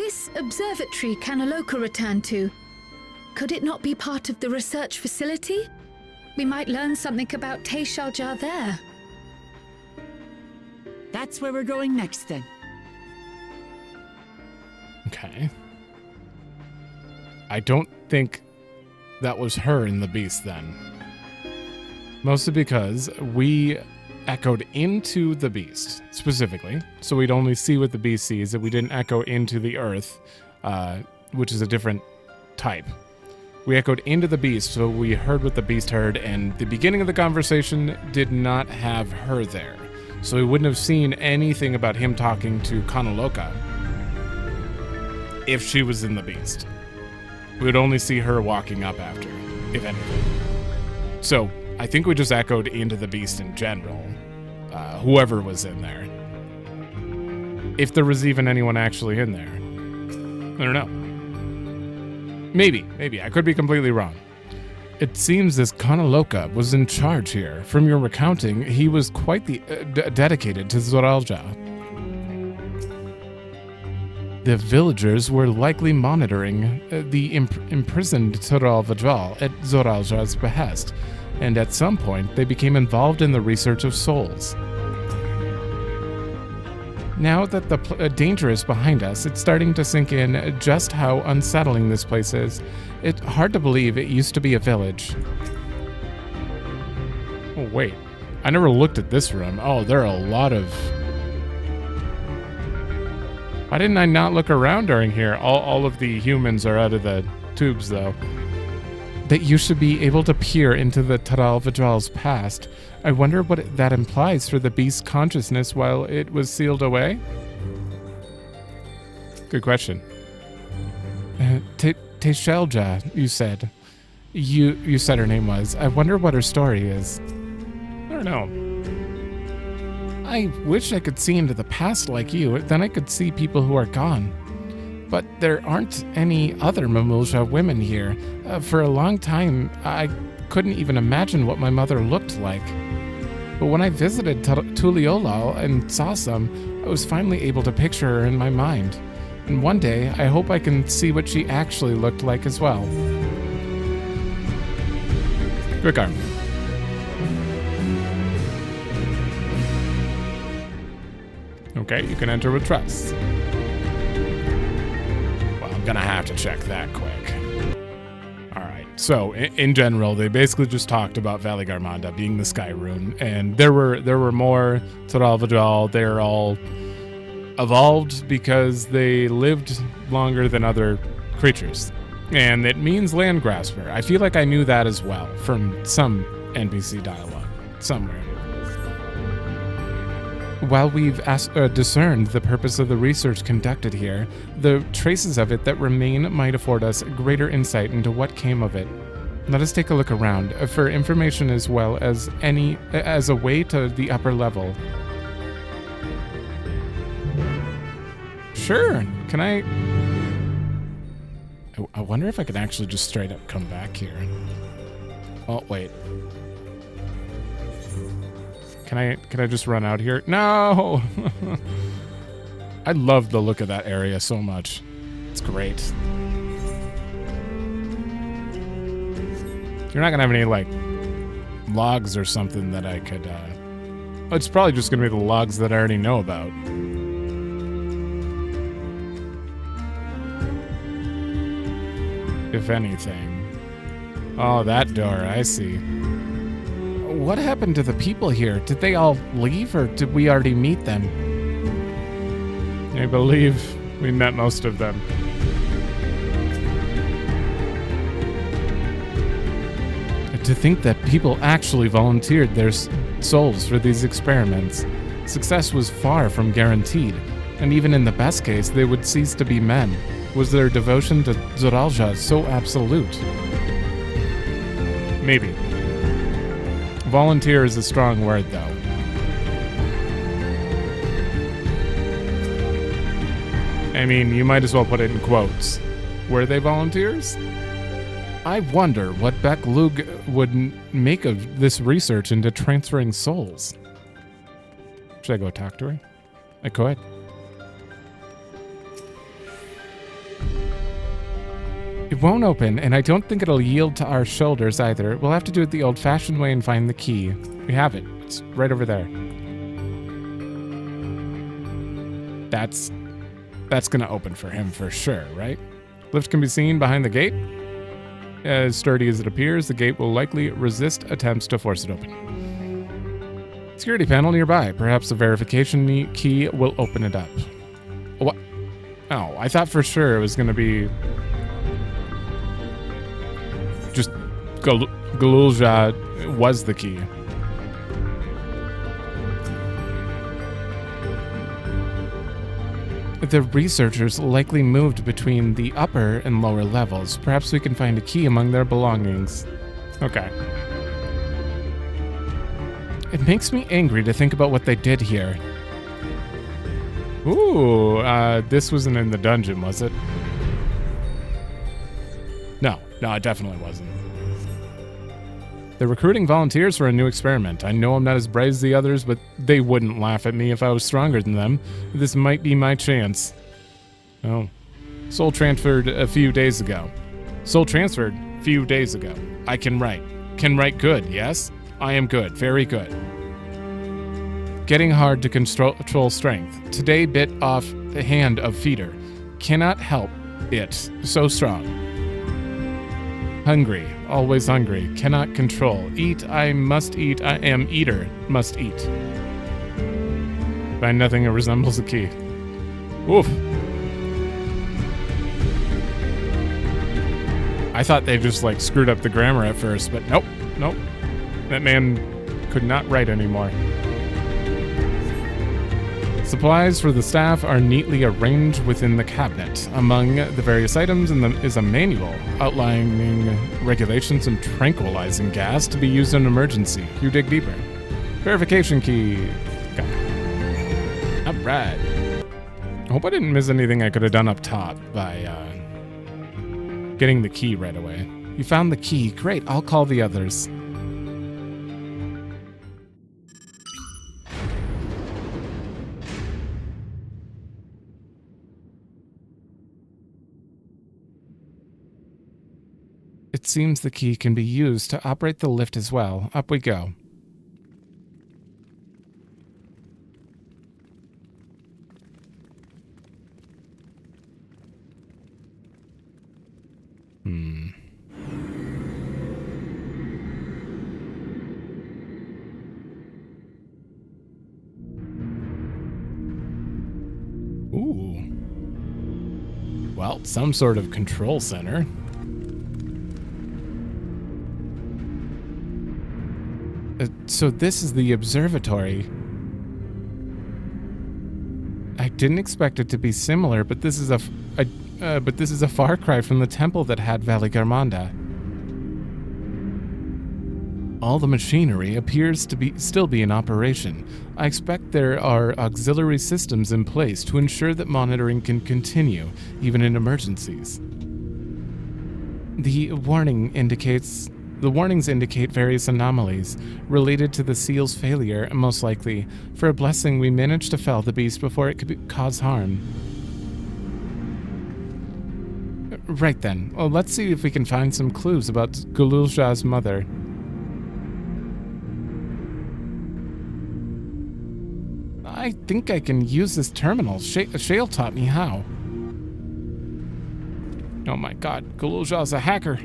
this observatory Kanaloka returned to, could it not be part of the research facility? We might learn something about Teishalja there. That's where we're going next, then. Okay. I don't think that was her in the beast then. Mostly because we echoed into the beast, specifically. So we'd only see what the beast sees, and we didn't echo into the earth, which is a different type. We echoed into the beast, so we heard what the beast heard, and the beginning of the conversation did not have her there. So we wouldn't have seen anything about him talking to Kanaloka if she was in the beast. We would only see her walking up after, if anything. So I think we just echoed into the beast in general, whoever was in there. If there was even anyone actually in there. I don't know. Maybe. I could be completely wrong. It seems this Kanaloka was in charge here. From your recounting, he was quite the dedicated to Zoraljah. The villagers were likely monitoring the imprisoned Zoraljah at Zoraljah's behest, and at some point they became involved in the research of souls. Now that the danger is behind us, it's starting to sink in just how unsettling this place is. It's hard to believe it used to be a village. Oh, wait. I never looked at this room. Oh, there are a lot of... Why didn't I not look around during here? All of the humans are out of the tubes, though. That you should be able to peer into the Zoraljah's past. I wonder what that implies for the beast's consciousness while it was sealed away? Good question. Teishalja, you said. You said her name was. I wonder what her story is. I don't know. I wish I could see into the past like you, then I could see people who are gone. But there aren't any other Mamulja women here. For a long time, I couldn't even imagine what my mother looked like. But when I visited Tuliolal and saw some, I was finally able to picture her in my mind. And one day, I hope I can see what she actually looked like as well. Regard. Okay, you can enter with trust. Well, I'm gonna have to check that quick. Alright, so in general, they basically just talked about Valley Garmanda being the Sky Rune, and there were more Zoraljah. They're all evolved because they lived longer than other creatures. And it means land grasper. I feel like I knew that as well from some NPC dialogue somewhere. While we've discerned the purpose of the research conducted here, the traces of it that remain might afford us greater insight into what came of it. Let us take a look around for information as well as a way to the upper level. Sure. Can I wonder if I can actually just straight up come back here. Oh, wait. Can I just run out here? No! I love the look of that area so much. It's great. You're not gonna have any, like, logs or something that I could, it's probably just gonna be the logs that I already know about. If anything. Oh, that door, I see. What happened to the people here? Did they all leave, or did we already meet them? I believe we met most of them. To think that people actually volunteered their souls for these experiments. Success was far from guaranteed, and even in the best case, they would cease to be men. Was their devotion to Zoraljah so absolute? Maybe. Volunteer is a strong word, though. I mean, you might as well put it in quotes. Were they volunteers? I wonder what Beck Lug would make of this research into transferring souls. Should I go talk to her? I could. It won't open, and I don't think it'll yield to our shoulders either. We'll have to do it the old-fashioned way and find the key. We have it. It's right over there. That's gonna open for him for sure, right? Lift can be seen behind the gate. As sturdy as it appears, the gate will likely resist attempts to force it open. Security panel nearby. Perhaps the verification key will open it up. What? Oh, I thought for sure it was gonna be just Galulja was the key. The researchers likely moved between the upper and lower levels. Perhaps we can find a key among their belongings. Okay. It makes me angry to think about what they did here. Ooh, this wasn't in the dungeon, was it? No, it definitely wasn't. They're recruiting volunteers for a new experiment. I know I'm not as bright as the others, but they wouldn't laugh at me if I was stronger than them. This might be my chance. Oh. Soul transferred a few days ago. I can write. Can write good, yes? I am good, very good. Getting hard to control strength. Today bit off the hand of feeder. Cannot help it. So strong. Hungry, always hungry, cannot control. Eat, I must eat, I am eater, must eat. Find nothing that resembles a key. Oof. I thought they just like screwed up the grammar at first, but nope. That man could not write anymore. Supplies for the staff are neatly arranged within the cabinet. Among the various items is a manual outlining regulations and tranquilizing gas to be used in an emergency. You dig deeper. Verification key. Okay. All right. I hope I didn't miss anything I could have done up top by getting the key right away. You found the key. Great. I'll call the others. It seems the key can be used to operate the lift as well. Up we go. Ooh. Well, some sort of control center. So this is the observatory. I didn't expect it to be similar, but this is a far cry from the temple that had Valley Garmanda. All the machinery appears to still be in operation. I expect there are auxiliary systems in place to ensure that monitoring can continue, even in emergencies. The warnings indicate various anomalies related to the seal's failure, most likely. For a blessing, we managed to fell the beast before it could cause harm. Right then. Well, let's see if we can find some clues about Galulja's mother. I think I can use this terminal. Shale taught me how. Oh my god, Galulja's a hacker.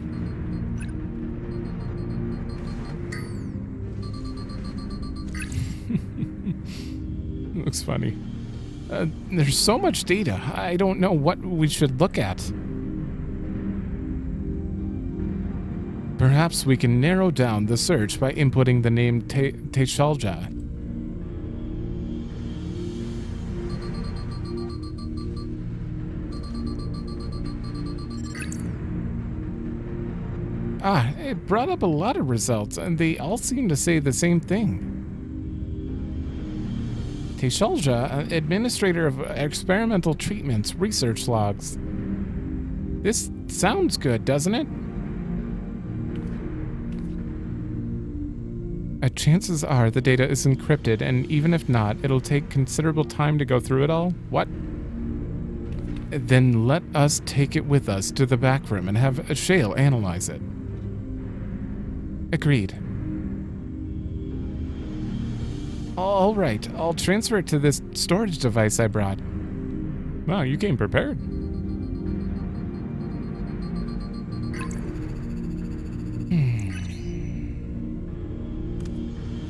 Looks funny. There's so much data. I don't know what we should look at. Perhaps we can narrow down the search by inputting the name Teshalja. It brought up a lot of results, and they all seem to say the same thing. Teshalja, administrator of experimental treatments, research logs. This sounds good, doesn't it? Chances are the data is encrypted, and even if not, it'll take considerable time to go through it all. What? Then let us take it with us to the back room and have Shale analyze it. Agreed. All right, I'll transfer it to this storage device I brought. Wow, you came prepared.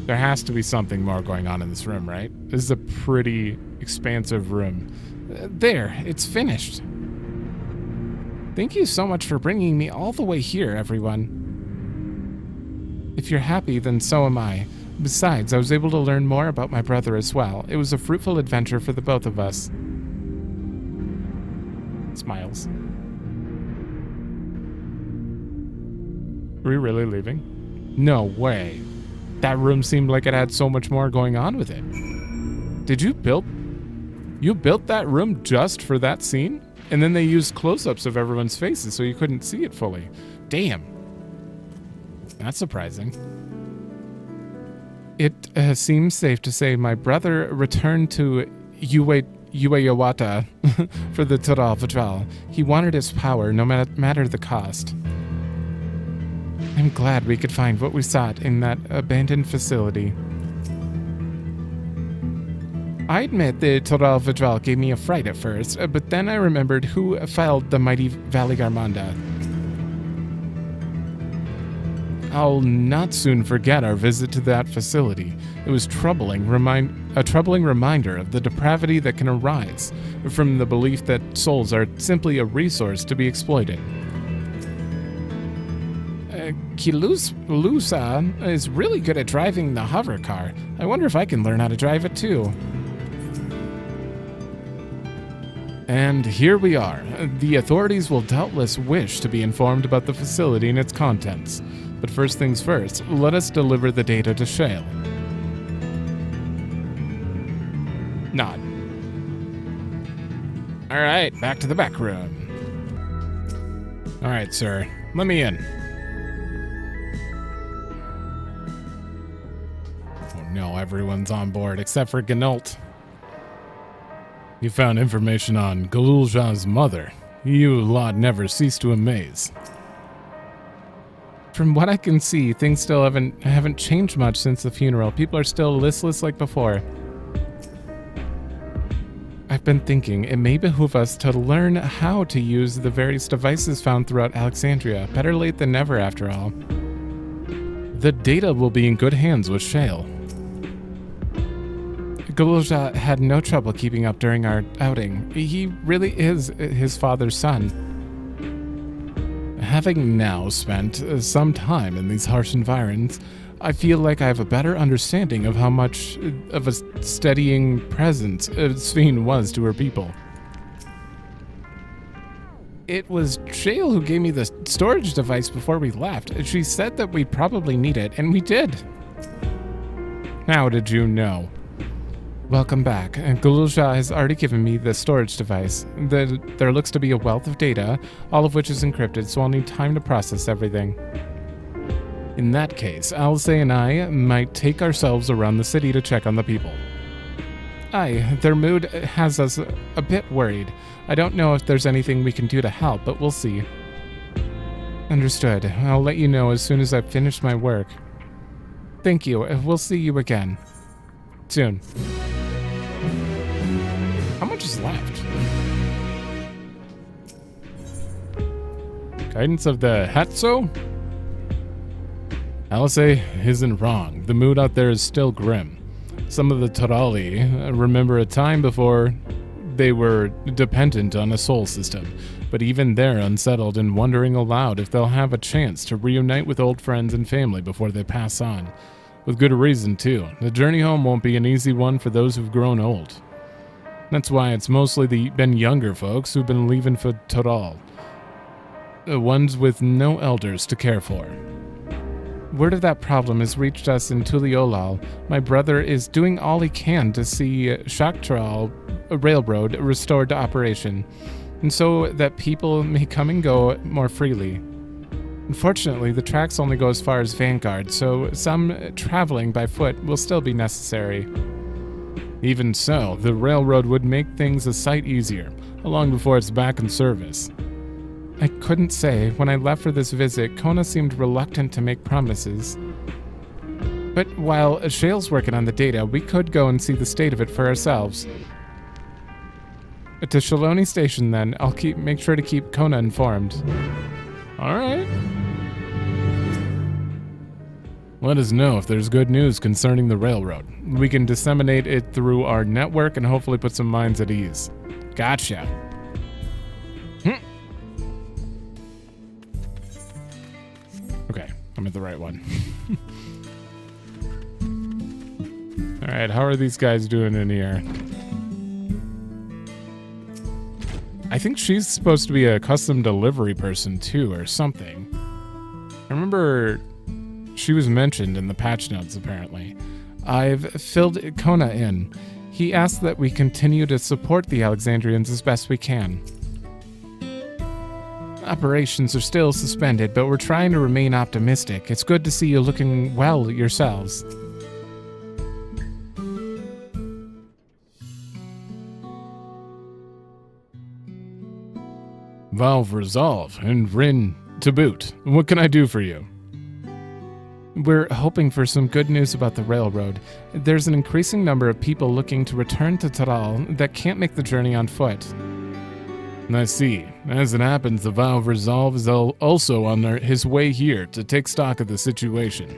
There has to be something more going on in this room, right? This is a pretty expansive room. There, it's finished. Thank you so much for bringing me all the way here, everyone. If you're happy, then so am I. Besides, I was able to learn more about my brother as well. It was a fruitful adventure for the both of us. Smiles. Are we really leaving? No way. That room seemed like it had so much more going on with it. Did you build that room just for that scene? And then they used close-ups of everyone's faces so you couldn't see it fully. Damn. That's surprising. It seems safe to say my brother returned to Ueyawata for the Toral Vajral. He wanted his power, no matter the cost. I'm glad we could find what we sought in that abandoned facility. I admit the Toral Vajral gave me a fright at first, but then I remembered who felled the mighty Valigarmanda. I'll not soon forget our visit to that facility. It was a troubling reminder of the depravity that can arise from the belief that souls are simply a resource to be exploited. Kilusa is really good at driving the hover car. I wonder if I can learn how to drive it too. And here we are. The authorities will doubtless wish to be informed about the facility and its contents. But first things first, let us deliver the data to Shale. Nod. Alright, back to the back room. Alright, sir. Let me in. Oh no, everyone's on board except for Gnault. You found information on Galulja's mother. You lot never cease to amaze. From what I can see, things still haven't changed much since the funeral. People are still listless like before. I've been thinking it may behoove us to learn how to use the various devices found throughout Alexandria. Better late than never, after all. The data will be in good hands with Shale. Galulja had no trouble keeping up during our outing. He really is his father's son. Having now spent some time in these harsh environs, I feel like I have a better understanding of how much of a steadying presence Sphene was to her people. It was Shale who gave me the storage device before we left. She said that we'd probably need it, and we did. How did you know? Welcome back. Galulja has already given me the storage device. There looks to be a wealth of data, all of which is encrypted, so I'll need time to process everything. In that case, Alce and I might take ourselves around the city to check on the people. Aye, their mood has us a bit worried. I don't know if there's anything we can do to help, but we'll see. Understood. I'll let you know as soon as I've finished my work. Thank you. We'll see you again. Soon. How much is left? Guidance of the Hhetso? Alice isn't wrong. The mood out there is still grim. Some of the Torali remember a time before they were dependent on a soul system, but even they're unsettled and wondering aloud if they'll have a chance to reunite with old friends and family before they pass on. With good reason, too. The journey home won't be an easy one for those who've grown old. That's why it's mostly been younger folks who've been leaving for Toral. The ones with no elders to care for. Word of that problem has reached us in Tuliolal. My brother is doing all he can to see Shaktral Railroad restored to operation, and so that people may come and go more freely. Unfortunately, the tracks only go as far as Vanguard, so some traveling by foot will still be necessary. Even so, the railroad would make things a sight easier. How long before it's back in service? I couldn't say. When I left for this visit, Kona seemed reluctant to make promises. But while Shale's working on the data, we could go and see the state of it for ourselves. To Shaloni Station, then. I'll make sure to keep Kona informed. All right. Let us know if there's good news concerning the railroad. We can disseminate it through our network and hopefully put some minds at ease. Gotcha. Okay, I'm at the right one. Alright, how are these guys doing in here? I think she's supposed to be a custom delivery person too, or something. I remember she was mentioned in the patch notes, apparently. I've filled Kona in. He asked that we continue to support the Alexandrians as best we can. Operations are still suspended, but we're trying to remain optimistic. It's good to see you looking well yourselves. Valve Resolve and Rin to boot. What can I do for you? We're hoping for some good news about the railroad. There's an increasing number of people looking to return to Taral that can't make the journey on foot. I see. As it happens, the Valve Resolve is also on his way here to take stock of the situation.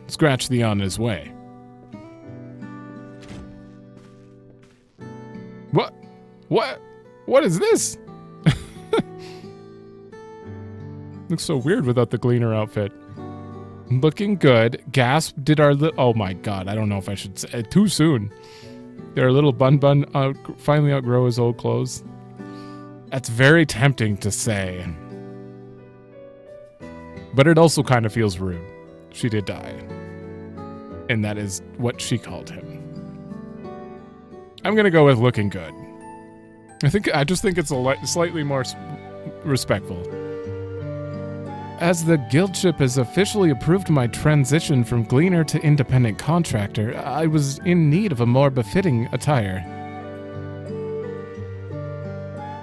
Scratch the on his way. What is this? Looks so weird without the Gleaner outfit. Looking good. Gasp, did our oh my god, I don't know if I should say too soon. Did our little Bun finally outgrow his old clothes? That's very tempting to say. But it also kind of feels rude. She did die. And that is what she called him. I'm gonna go with looking good. I just think it's slightly more respectful. As the guildship has officially approved my transition from gleaner to independent contractor, I was in need of a more befitting attire.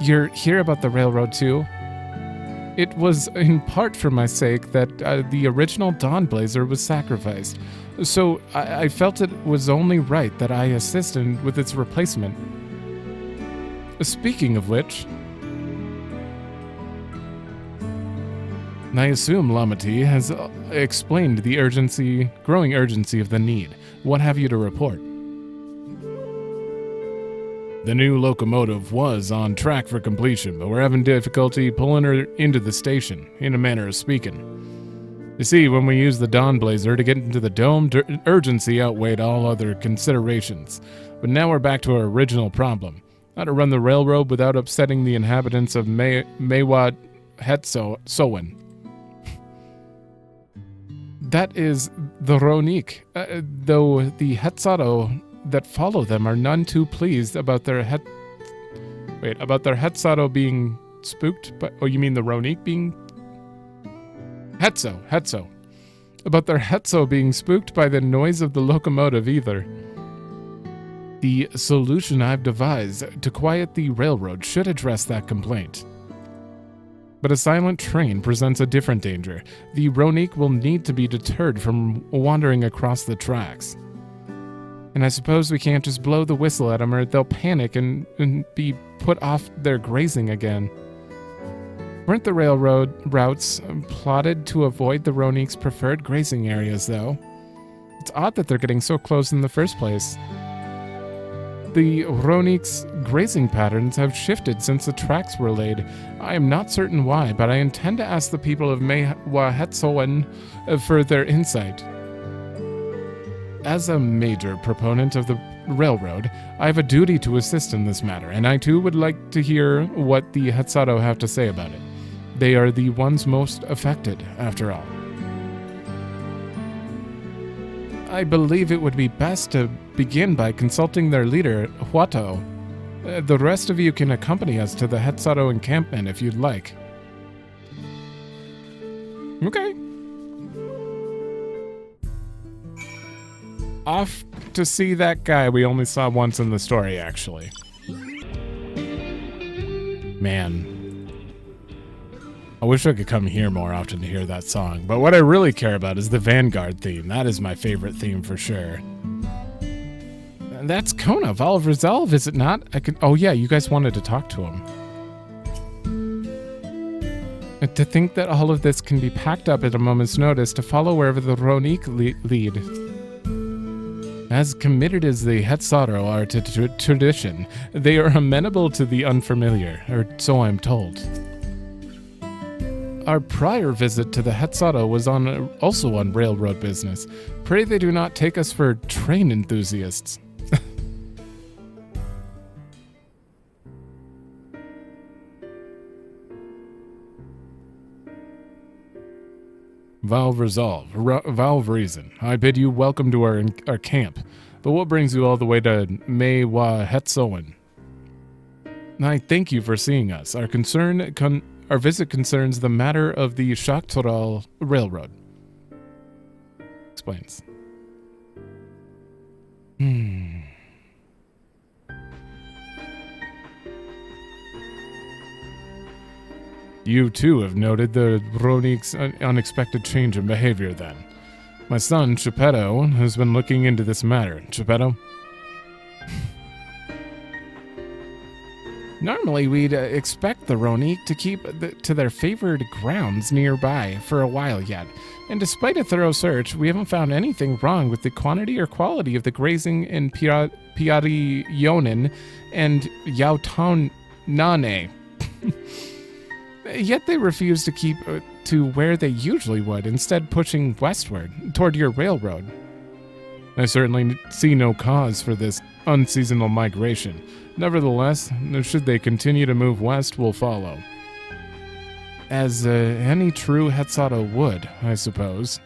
You're here about the railroad too? It was in part for my sake that the original Dawnblazer was sacrificed, so I felt it was only right that I assisted with its replacement. Speaking of which, I assume Lamati has explained the growing urgency of the need. What have you to report? The new locomotive was on track for completion, but we're having difficulty pulling her into the station, in a manner of speaking. You see, when we used the Dawnblazer to get into the dome, urgency outweighed all other considerations. But now we're back to our original problem. How to run the railroad without upsetting the inhabitants of Mewat Hhetso. That is the Ronik, though the Hhetso that follow them are none too pleased about their Hhetso being spooked. Oh, you mean the Ronik being? Hhetso. About their Hhetso being spooked by the noise of the locomotive either. The solution I've devised to quiet the railroad should address that complaint. But a silent train presents a different danger. The Ronik will need to be deterred from wandering across the tracks. And I suppose we can't just blow the whistle at them or they'll panic and be put off their grazing again. Weren't the railroad routes plotted to avoid the Ronik's preferred grazing areas, though? It's odd that they're getting so close in the first place. The Ronik's grazing patterns have shifted since the tracks were laid. I am not certain why, but I intend to ask the people of Hhetso for their insight. As a major proponent of the railroad, I have a duty to assist in this matter, and I too would like to hear what the Hhetso have to say about it. They are the ones most affected, after all. I believe it would be best to begin by consulting their leader, Hhetso. The rest of you can accompany us to the Hhetso encampment if you'd like. Okay. off to see that guy we only saw once in the story, actually. Man. I wish I could come here more often to hear that song, but what I really care about is the Vanguard theme. That is my favorite theme for sure. That's Kona, Vow of Resolve, is it not? Oh yeah, you guys wanted to talk to him. To think that all of this can be packed up at a moment's notice to follow wherever the Ronique lead. As committed as the Hhetso are to tradition, they are amenable to the unfamiliar, or so I'm told. Our prior visit to the Hhetso was also on railroad business. Pray they do not take us for train enthusiasts. Vow of Resolve, Vow of Reason. I bid you welcome to our camp. But what brings you all the way to Meiwa Hhetsoan? I thank you for seeing us. Our visit concerns the matter of the Shaktoral Railroad. Explains. You too have noted the Ronique's unexpected change in behavior then. My son, Hhetso, has been looking into this matter. Hhetso? Normally, we'd expect the Ronique to keep to their favored grounds nearby for a while yet, and despite a thorough search, we haven't found anything wrong with the quantity or quality of the grazing in Piarionen and Yautanane. Yet they refuse to keep to where they usually would, instead pushing westward, toward your railroad. I certainly see no cause for this unseasonal migration. Nevertheless, should they continue to move west, we'll follow. As any true Hhetso would, I suppose.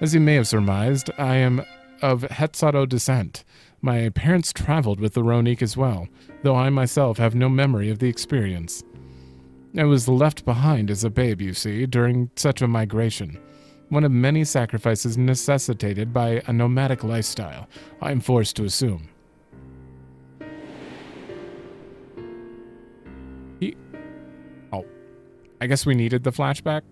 As you may have surmised, I am of Hhetso descent. My parents traveled with the Ronique as well, though I myself have no memory of the experience. I was left behind as a babe, you see, during such a migration. One of many sacrifices necessitated by a nomadic lifestyle, I am forced to assume. I guess we needed the flashback.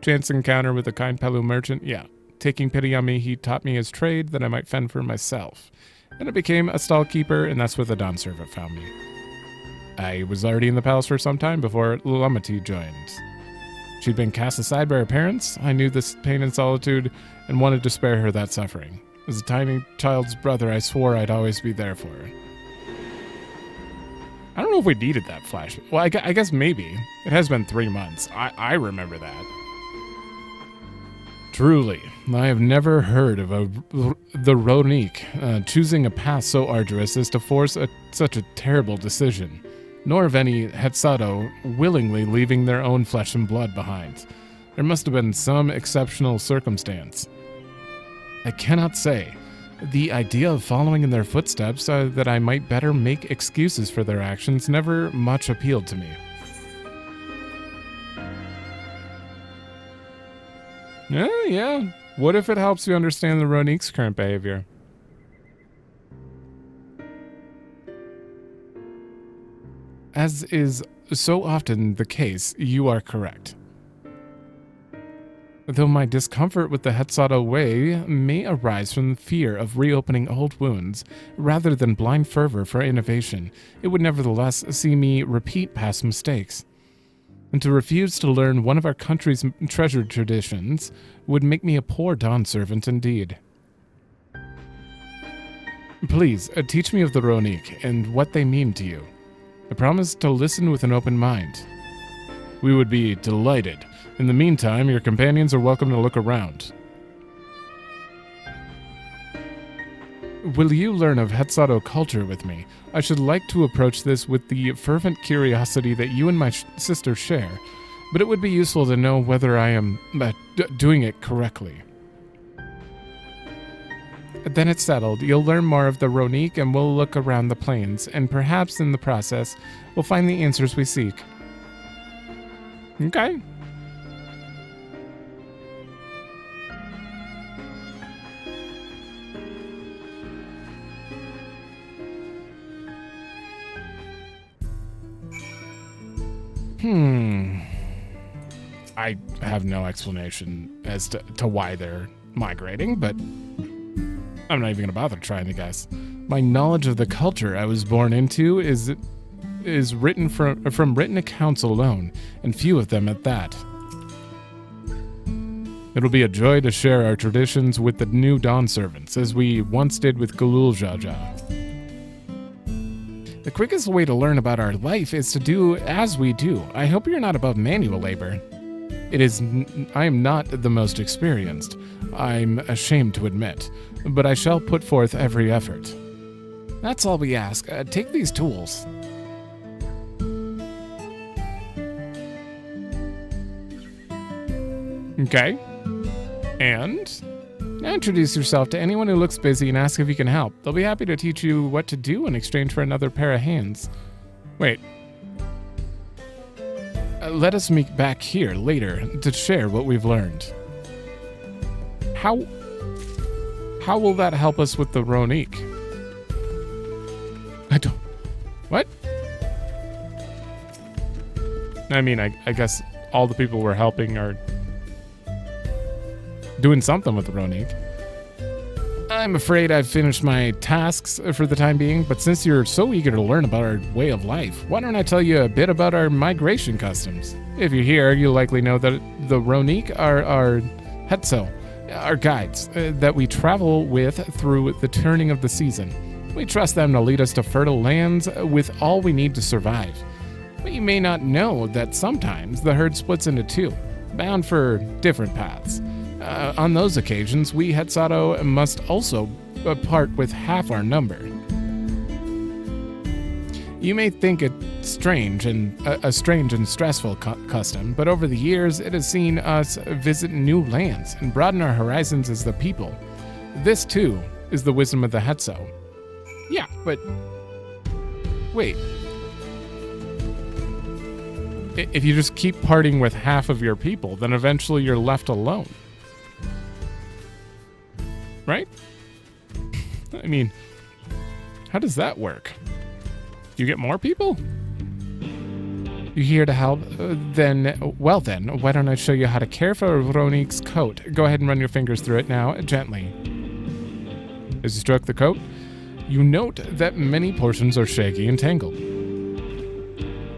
Chance encounter with a kind Pelu merchant, yeah. Taking pity on me, he taught me his trade that I might fend for myself. And I became a stall keeper, and that's where the Dawn servant found me. I was already in the palace for some time before Lulamati joined. She'd been cast aside by her parents. I knew this pain and solitude and wanted to spare her that suffering. As a tiny child's brother, I swore I'd always be there for her. I don't know if we needed that flash. Well, I guess maybe. It has been 3 months. I remember that. Truly, I have never heard of the Ronique choosing a path so arduous as to force such a terrible decision, nor of any Hhetso willingly leaving their own flesh and blood behind. There must have been some exceptional circumstance. I cannot say. The idea of following in their footsteps that I might better make excuses for their actions never much appealed to me. Yeah. What if it helps you understand the Ronique's current behavior? As is so often the case, you are correct. Though my discomfort with the Hhetso way may arise from the fear of reopening old wounds, rather than blind fervor for innovation, it would nevertheless see me repeat past mistakes. And to refuse to learn one of our country's treasured traditions would make me a poor Dawn servant indeed. Please, teach me of the Ronique and what they mean to you. I promise to listen with an open mind. We would be delighted. In the meantime, your companions are welcome to look around. Will you learn of Hhetso culture with me? I should like to approach this with the fervent curiosity that you and my sister share, but it would be useful to know whether I am doing it correctly. Then it's settled. You'll learn more of the Ronique and we'll look around the plains, and perhaps in the process, we'll find the answers we seek. Okay. I have no explanation as to why they're migrating, but I'm not even going to bother trying to guess. My knowledge of the culture I was born into is written from written accounts alone, and few of them at that. It'll be a joy to share our traditions with the new Dawn servants, as we once did with Galul Jaja. The quickest way to learn about our life is to do as we do. I hope you're not above manual labor. I am not the most experienced, I'm ashamed to admit, but I shall put forth every effort. That's all we ask. Take these tools. Okay. And introduce yourself to anyone who looks busy and ask if you can help. They'll be happy to teach you what to do in exchange for another pair of hands. Wait. Let us meet back here later to share what we've learned. How will that help us with the Ronique? I don't... What? I mean, I guess all the people we're helping are doing something with the Ronique. I'm afraid I've finished my tasks for the time being, but since you're so eager to learn about our way of life, why don't I tell you a bit about our migration customs? If you're here, you'll likely know that the Ronique are our Hhetso, our guides, that we travel with through the turning of the season. We trust them to lead us to fertile lands with all we need to survive. But you may not know that sometimes the herd splits into two, bound for different paths. On those occasions, we Hhetso must also part with half our number. You may think it strange and a strange and stressful custom, but over the years it has seen us visit new lands and broaden our horizons as the people. This too is the wisdom of the Hhetso. Yeah, but wait. If you just keep parting with half of your people, then eventually you're left alone. Right? I mean, how does that work? You get more people? You here to help? Then, why don't I show you how to care for Ronique's coat? Go ahead and run your fingers through it now, gently. As you stroke the coat, you note that many portions are shaggy and tangled.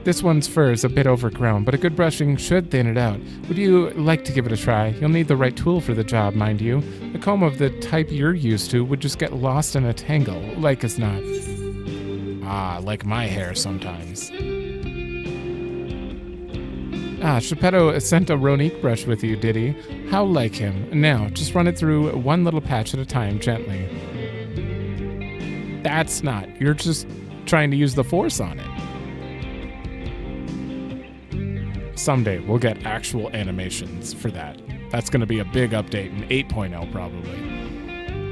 This one's fur is a bit overgrown, but a good brushing should thin it out. Would you like to give it a try? You'll need the right tool for the job, mind you. A comb of the type you're used to would just get lost in a tangle, like as not. Ah, like my hair sometimes. Geppetto sent a Ronique brush with you, did he? How like him. Now, just run it through one little patch at a time, gently. That's not. You're just trying to use the force on it. Someday we'll get actual animations for that. That's going to be a big update in 8.0 probably.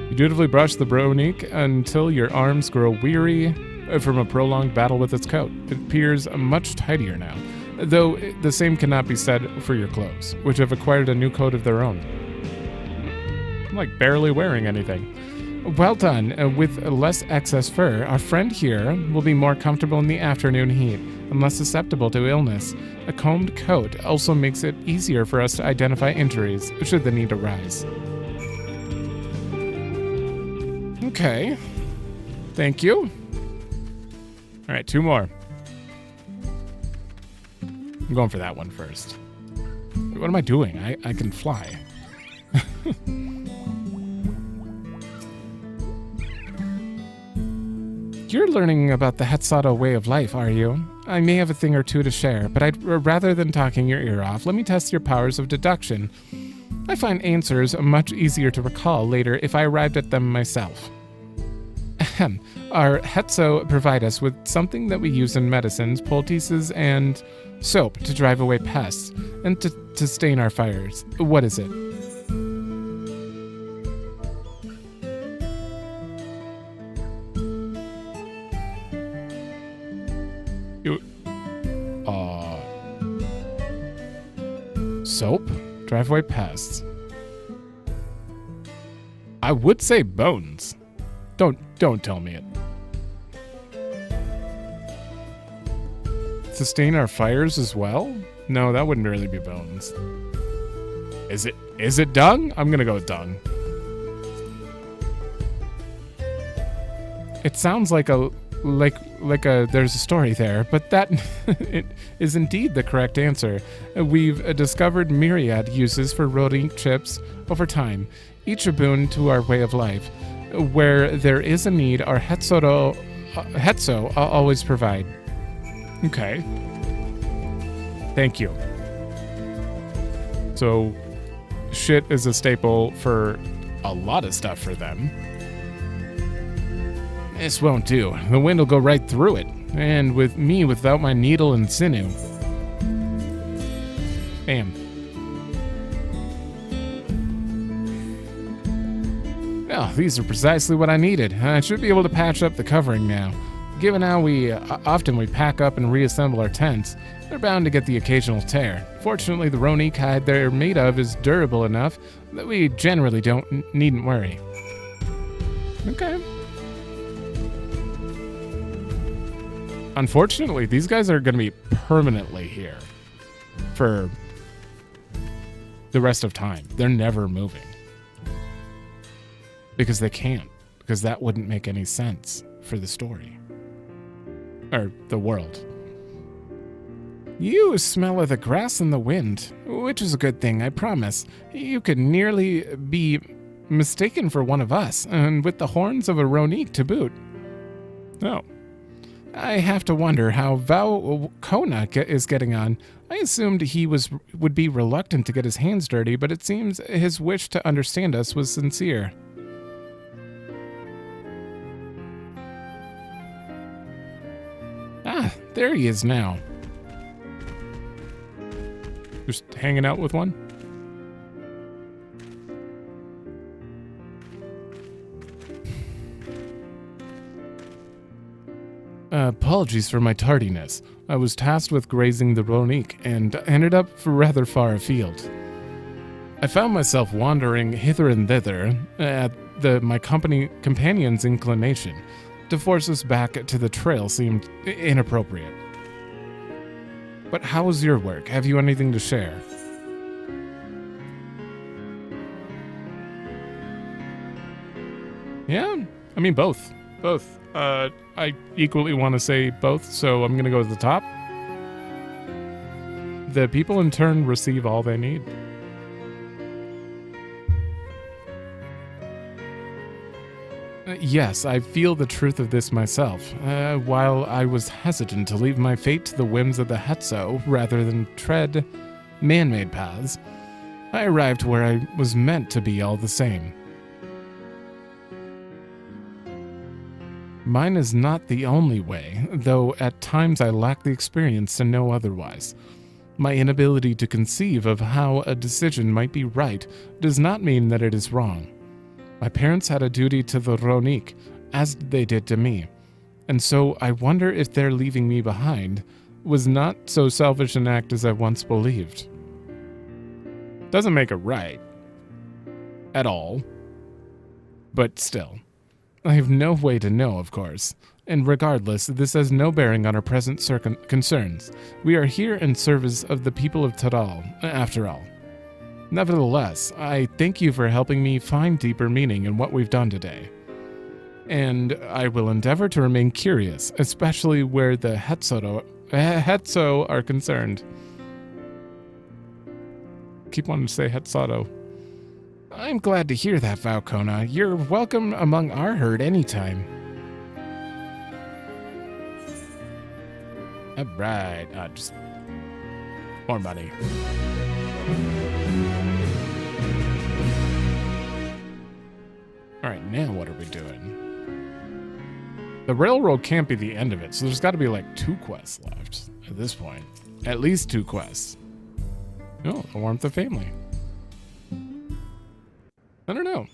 You dutifully brush the Ronique until your arms grow weary from a prolonged battle with its coat. It appears much tidier now, though the same cannot be said for your clothes, which have acquired a new coat of their own. I'm like barely wearing anything. Well done. With less excess fur, our friend here will be more comfortable in the afternoon heat and less susceptible to illness. A combed coat also makes it easier for us to identify injuries should the need arise. Okay. Thank you. All right, 2 more. I'm going for that one first. What am I doing? I can fly. You're learning about the Hhetso way of life, are you? I may have a thing or two to share, but rather than talking your ear off, let me test your powers of deduction. I find answers much easier to recall later if I arrived at them myself. Ahem. Our Hhetso provide us with something that we use in medicines, poultices, and soap to drive away pests, and to stain our fires. What is it? Soap? Drive away pests. I would say bones. Don't tell me it. sustain our fires as well? No, that wouldn't really be bones. Is it dung? I'm gonna go with dung. It sounds like there's a story there, but that it is indeed the correct answer. We've discovered myriad uses for Rodink chips over time, each a boon to our way of life. Where there is a need, our Hhetso always provide. Okay. Thank you. So, shit is a staple for a lot of stuff for them. This won't do. The wind will go right through it. And with me without my needle and sinew. Bam. Oh, these are precisely what I needed. I should be able to patch up the covering now. Given how we pack up and reassemble our tents, they're bound to get the occasional tear. Fortunately, the Rodink hide they're made of is durable enough that we generally needn't worry. Okay. Unfortunately, these guys are going to be permanently here for the rest of time. They're never moving. Because they can't. Because that wouldn't make any sense for the story. Or the world. You smell of the grass and the wind, which is a good thing, I promise. You could nearly be mistaken for one of us, and with the horns of a Rodink to boot. Oh. I have to wonder how Kona is getting on. I assumed he would be reluctant to get his hands dirty, but it seems his wish to understand us was sincere. Ah, there he is now. Just hanging out with one? Apologies for my tardiness. I was tasked with grazing the Rodink and ended up rather far afield. I found myself wandering hither and thither at my companion's inclination. To force us back to the trail seemed inappropriate. But how was your work? Have you anything to share? Yeah, I mean both. Both. I equally want to say both, so I'm going to go with the top. The people in turn receive all they need. Yes, I feel the truth of this myself. While I was hesitant to leave my fate to the whims of the Hhetso rather than tread man-made paths, I arrived where I was meant to be all the same. Mine is not the only way, though at times I lack the experience to know otherwise. My inability to conceive of how a decision might be right does not mean that it is wrong. My parents had a duty to the Rodink, as they did to me, and so I wonder if their leaving me behind was not so selfish an act as I once believed. Doesn't make it right. At all. But still. I have no way to know, of course, and regardless, this has no bearing on our present concerns. We are here in service of the people of Tadal, after all. Nevertheless, I thank you for helping me find deeper meaning in what we've done today. And I will endeavor to remain curious, especially where the Hhetso are concerned. Keep wanting to say Hhetso. I'm glad to hear that, Valkona. You're welcome among our herd anytime. Alright, just more money. Alright, now what are we doing? The railroad can't be the end of it, so there's got to be like 2 quests left at this point. At least 2 quests. Oh, the warmth of family. I don't know.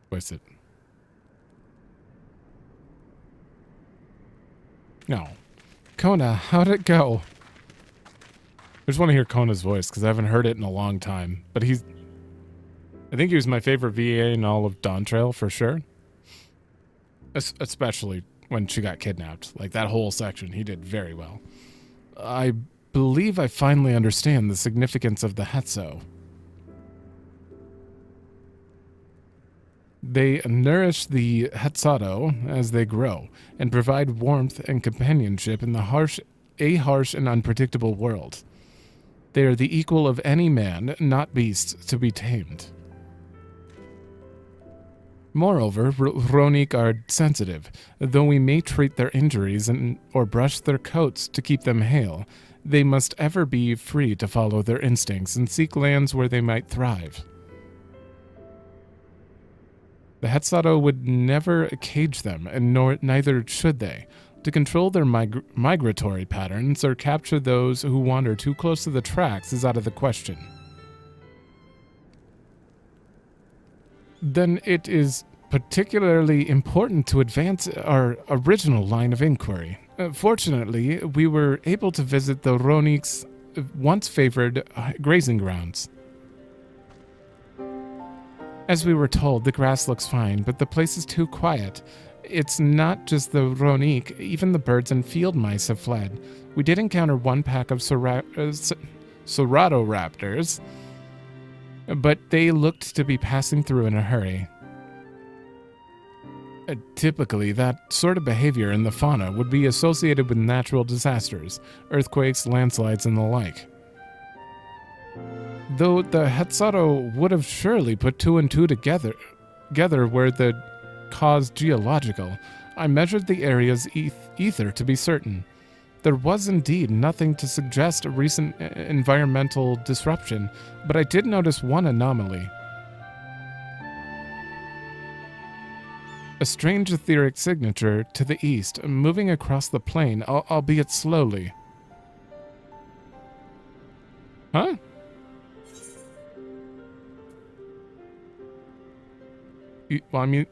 What's it? No. Kona, how'd it go? just want to hear Kona's voice because I haven't heard it in a long time. But I think he was my favorite VA in all of Dawntrail for sure. Especially when she got kidnapped. Like that whole section, he did very well. I believe I finally understand the significance of the Hhetso. They nourish the Hhetso as they grow and provide warmth and companionship in a harsh and unpredictable world. They are the equal of any man, not beasts, to be tamed. Moreover, Ronique are sensitive. Though we may treat their injuries or brush their coats to keep them hale, they must ever be free to follow their instincts and seek lands where they might thrive. The Hhetso would never cage them, and neither should they. To control their migratory patterns or capture those who wander too close to the tracks is out of the question. Then it is particularly important to advance our original line of inquiry. Fortunately, we were able to visit the Ronique's once favored grazing grounds. As we were told, the grass looks fine, but the place is too quiet. It's not just the Ronique, even the birds and field mice have fled. We did encounter one pack of Ceratopraptors, but they looked to be passing through in a hurry. Typically, that sort of behavior in the fauna would be associated with natural disasters, earthquakes, landslides, and the like. Though the Hhetso would have surely put two and two together were the cause geological, I measured the area's ether to be certain. There was indeed nothing to suggest a recent environmental disruption, but I did notice one anomaly. A strange etheric signature to the east, moving across the plain, albeit slowly. Huh? Well, I mean,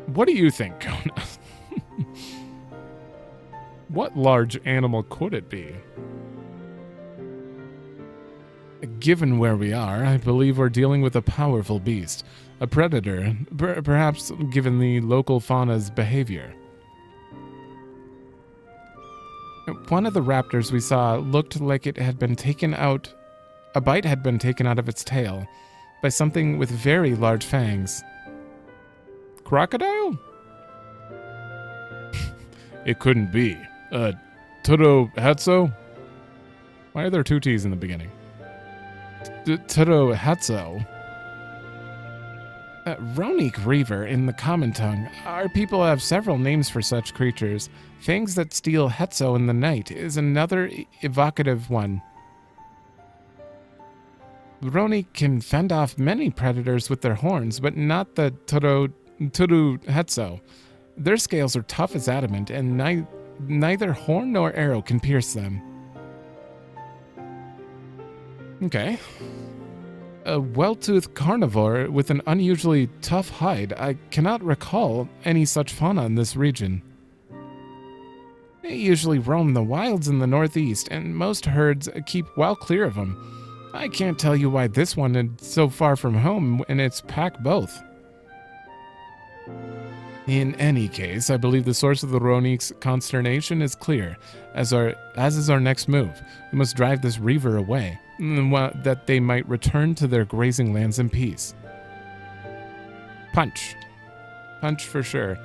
what do you think, Kona? What large animal could it be? Given where we are, I believe we're dealing with a powerful beast, a predator, perhaps given the local fauna's behavior. One of the raptors we saw looked like it had been taken out, a bite had been taken out of its tail by something with very large fangs. Crocodile? It couldn't be. Hhetso? Why are there two T's in the beginning? Hhetso. Ronique Reaver in the common tongue. Our people have several names for such creatures. Fangs that steal Hhetso in the night is another evocative one. Ronique can fend off many predators with their horns, but not the Hhetso. Their scales are tough as adamant, and neither horn nor arrow can pierce them. Okay. A well-toothed carnivore with an unusually tough hide. I cannot recall any such fauna in this region. They usually roam the wilds in the northeast, and most herds keep well clear of them. I can't tell you why this one is so far from home, and it's packed both. In any case, I believe the source of the Ronique's consternation is clear, as is our next move. We must drive this Reaver away, that they might return to their grazing lands in peace. Punch. Punch for sure.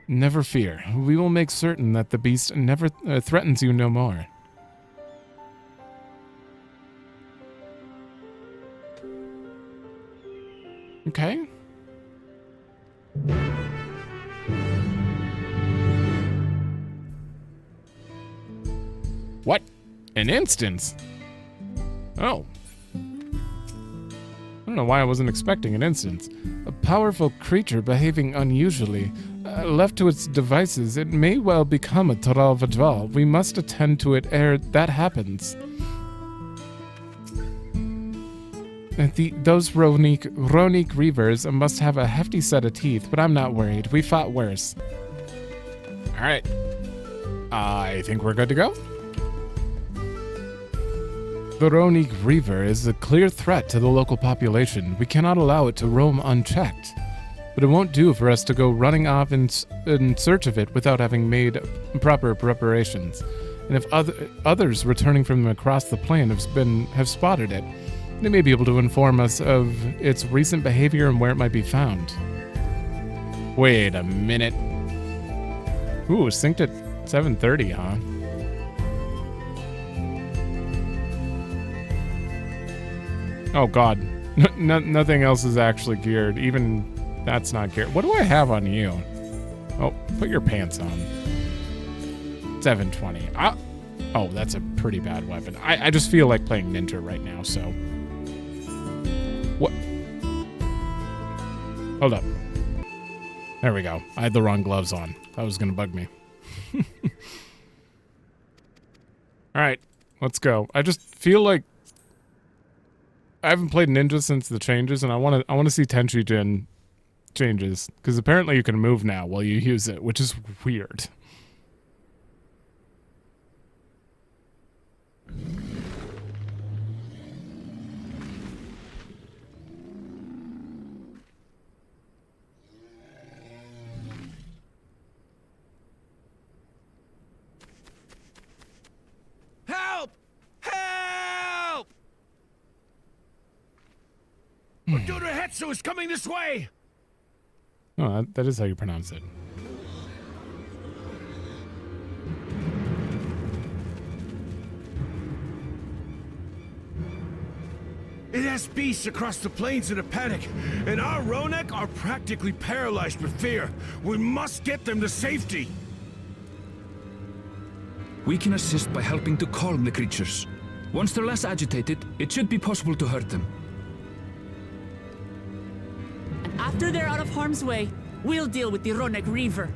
Never fear. We will make certain that the beast never threatens you no more. Okay. What? An instance? Oh. I don't know why I wasn't expecting an instance. A powerful creature behaving unusually. Left to its devices, it may well become a Toral Vajval. We must attend to it ere that happens. Those Ronique Reavers must have a hefty set of teeth, but I'm not worried. We fought worse. All right. I think we're good to go. The Ronik Reaver is a clear threat to the local population. We cannot allow it to roam unchecked. But it won't do for us to go running off in search of it without having made proper preparations. And if others returning from across the plain have spotted it, they may be able to inform us of its recent behavior and where it might be found. Wait a minute. Ooh, synced at 7:30, huh? Oh god. Nothing else is actually geared. Even that's not geared. What do I have on you? Oh, put your pants on. 720. Oh, that's a pretty bad weapon. I just feel like playing Ninja right now, so. What? Hold up. There we go. I had the wrong gloves on. That was gonna bug me. Alright, let's go. I just feel like I haven't played Ninja since the changes, and I wanna see Tenshi-Jin changes. Because apparently you can move now while you use it, which is weird. Help! Help! Orduno Hhetso is coming this way! Oh, that is how you pronounce it. It has beasts across the plains in a panic, and our Ronek are practically paralyzed with fear. We must get them to safety. We can assist by helping to calm the creatures. Once they're less agitated, it should be possible to hurt them. And after they're out of harm's way, we'll deal with the Ronek Reaver.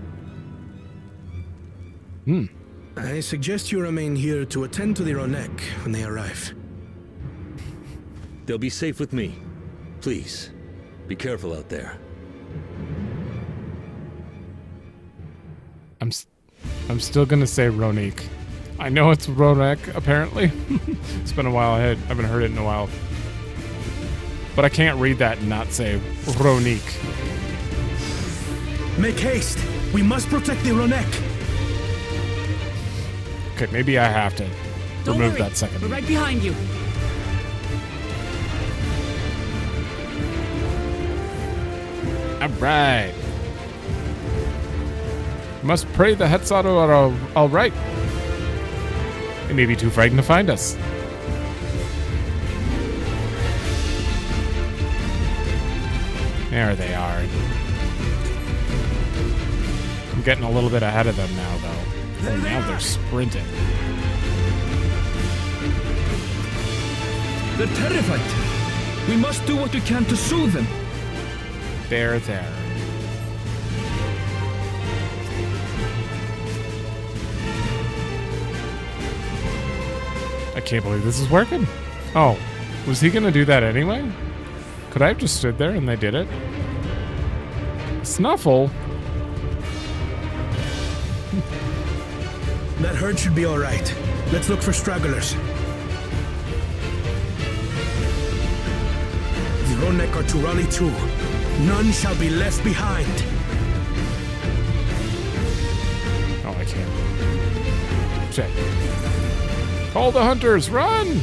I suggest you remain here to attend to the Ronek when they arrive. They'll be safe with me. Please, be careful out there. I'm still gonna say Ronik. I know it's Ronek, apparently. It's been a while. I haven't heard it in a while. But I can't read that and not say Ronik. Make haste! We must protect the Ronek! Okay, maybe I have to Don't remove worry, that second. we're right behind you. Alright. Must pray the Hhetso are alright. They may be too frightened to find us. There they are. I'm getting a little bit ahead of them now, though. Oh, now they're sprinting. They're terrified. We must do what we can to soothe them. There. I can't believe this is working. Oh, was he gonna do that anyway? Could I have just stood there and they did it? Snuffle? That herd should be alright. Let's look for stragglers. The Ronek are to rally too. None shall be left behind. Oh, I can't. Shit. Call the hunters, run!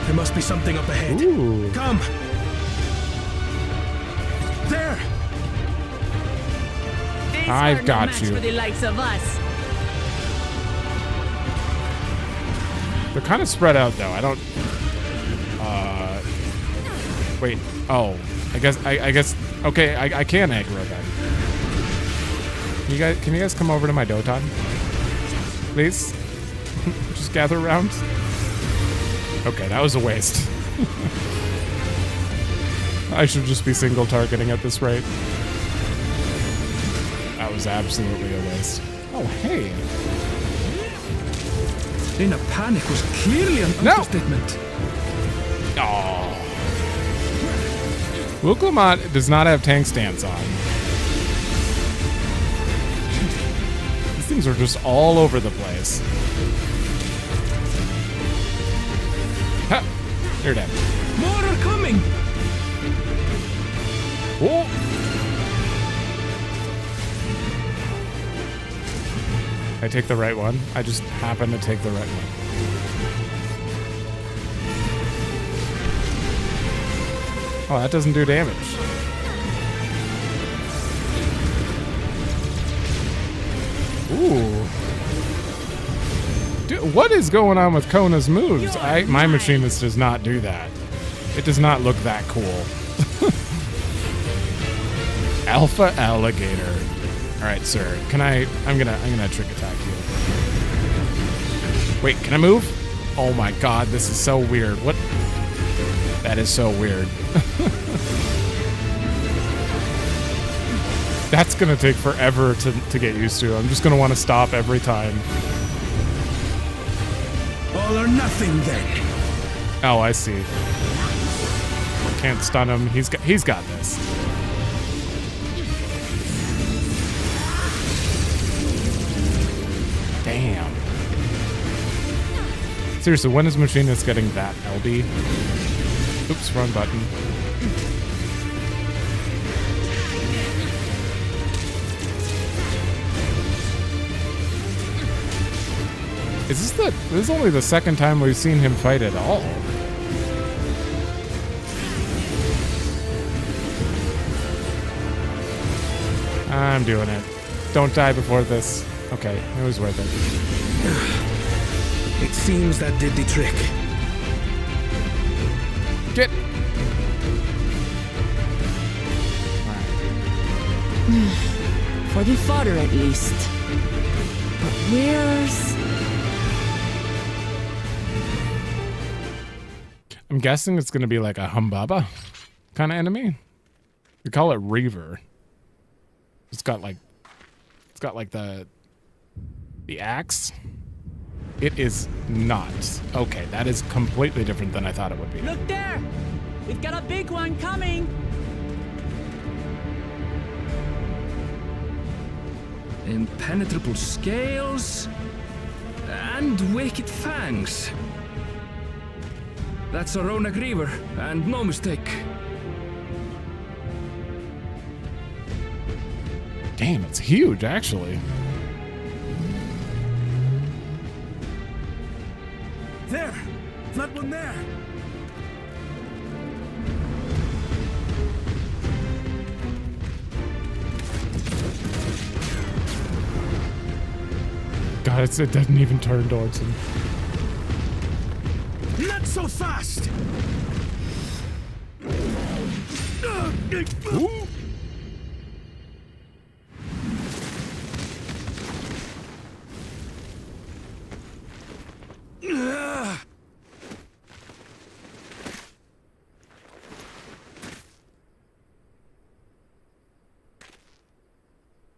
There must be something up ahead. Ooh. Come! There! These I've are no got match you. for the likes of us. They're kind of spread out, though. I don't... Wait. Oh. I guess... Okay, I can aggro then. Can you guys come over to my Doton? Please? Just gather around? Okay, that was a waste. I should just be single targeting at this rate. That was absolutely a waste. Oh, hey. In a panic was clearly an understatement. Oh. Wuklamot does not have tank stance on. things are just all over the place. Ha! You're dead. More are coming! Oh! I take the right one. I just happen to take the right one. Oh, that doesn't do damage. Ooh. Dude, what is going on with Kona's moves? My machinist does not do that. It does not look that cool. Alpha alligator. All right, sir. I'm gonna trick attack you. Wait, can I move? Oh my god, this is so weird. What? That is so weird. That's gonna take forever to get used to. I'm just gonna want to stop every time. All or nothing, then. Oh, I see. Can't stun him. He's got this. Damn. Seriously, when is Machinist getting that LB? Oops, wrong button. This is only the second time we've seen him fight at all. I'm doing it. Don't die before this. Okay, it was worth it. It seems that did the trick. Get. For the fodder, at least. But where's... I'm guessing it's going to be like a Humbaba kind of enemy. We call it Reaver. It's got like the axe. It is not. Okay, that is completely different than I thought it would be. Look there! We've got a big one coming! Impenetrable scales and wicked fangs. That's a Ronak Reaver, and no mistake. Damn, it's huge, actually. There! That one there! God, it doesn't even turn towards him. Not so fast! Ooh.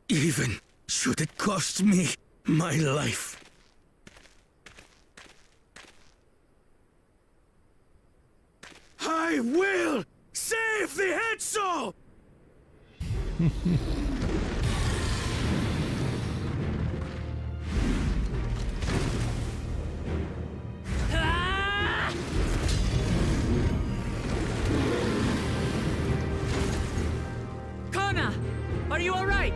Even should it cost me my life. I will save the Hhetso! Kona! Are you alright?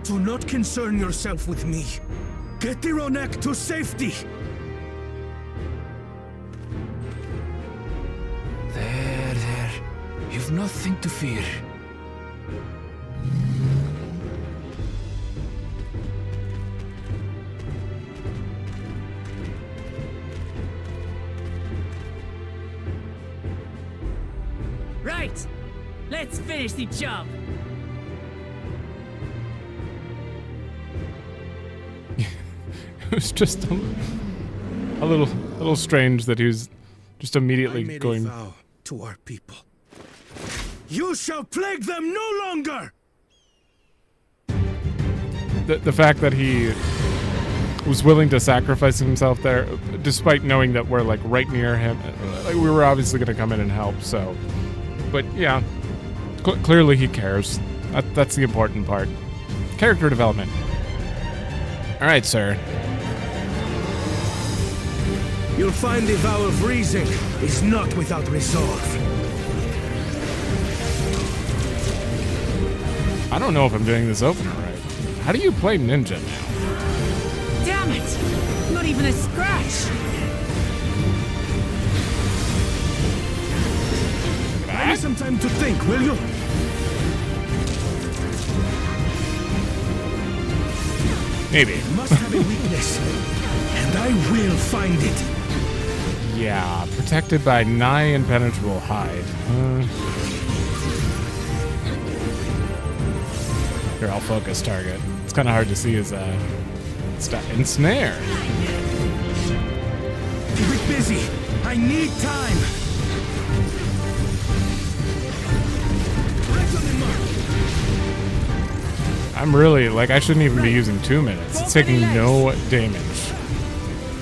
Do not concern yourself with me. Get the Ronek to safety! There. You've nothing to fear. Right! Let's finish the job! It was just a little strange that he was just immediately I made going. a vow to our people. You shall plague them no longer! The fact that he was willing to sacrifice himself there, despite knowing that we're like right near him, like we were obviously going to come in and help. So, but yeah, Clearly he cares. That's the important part. Character development. All right, sir. You'll find the vow of reason is not without resolve. I don't know if I'm doing this opener right. How do you play ninja now? Damn it! Not even a scratch! Give me some time to think, will you? Maybe. It must have a weakness, and I will find it. Yeah, protected by nigh impenetrable hide. Here, I'll focus target. It's kind of hard to see his ensnare. Keep it busy. I need time. I'm really, like, I shouldn't even be using 2 minutes. It's taking no damage.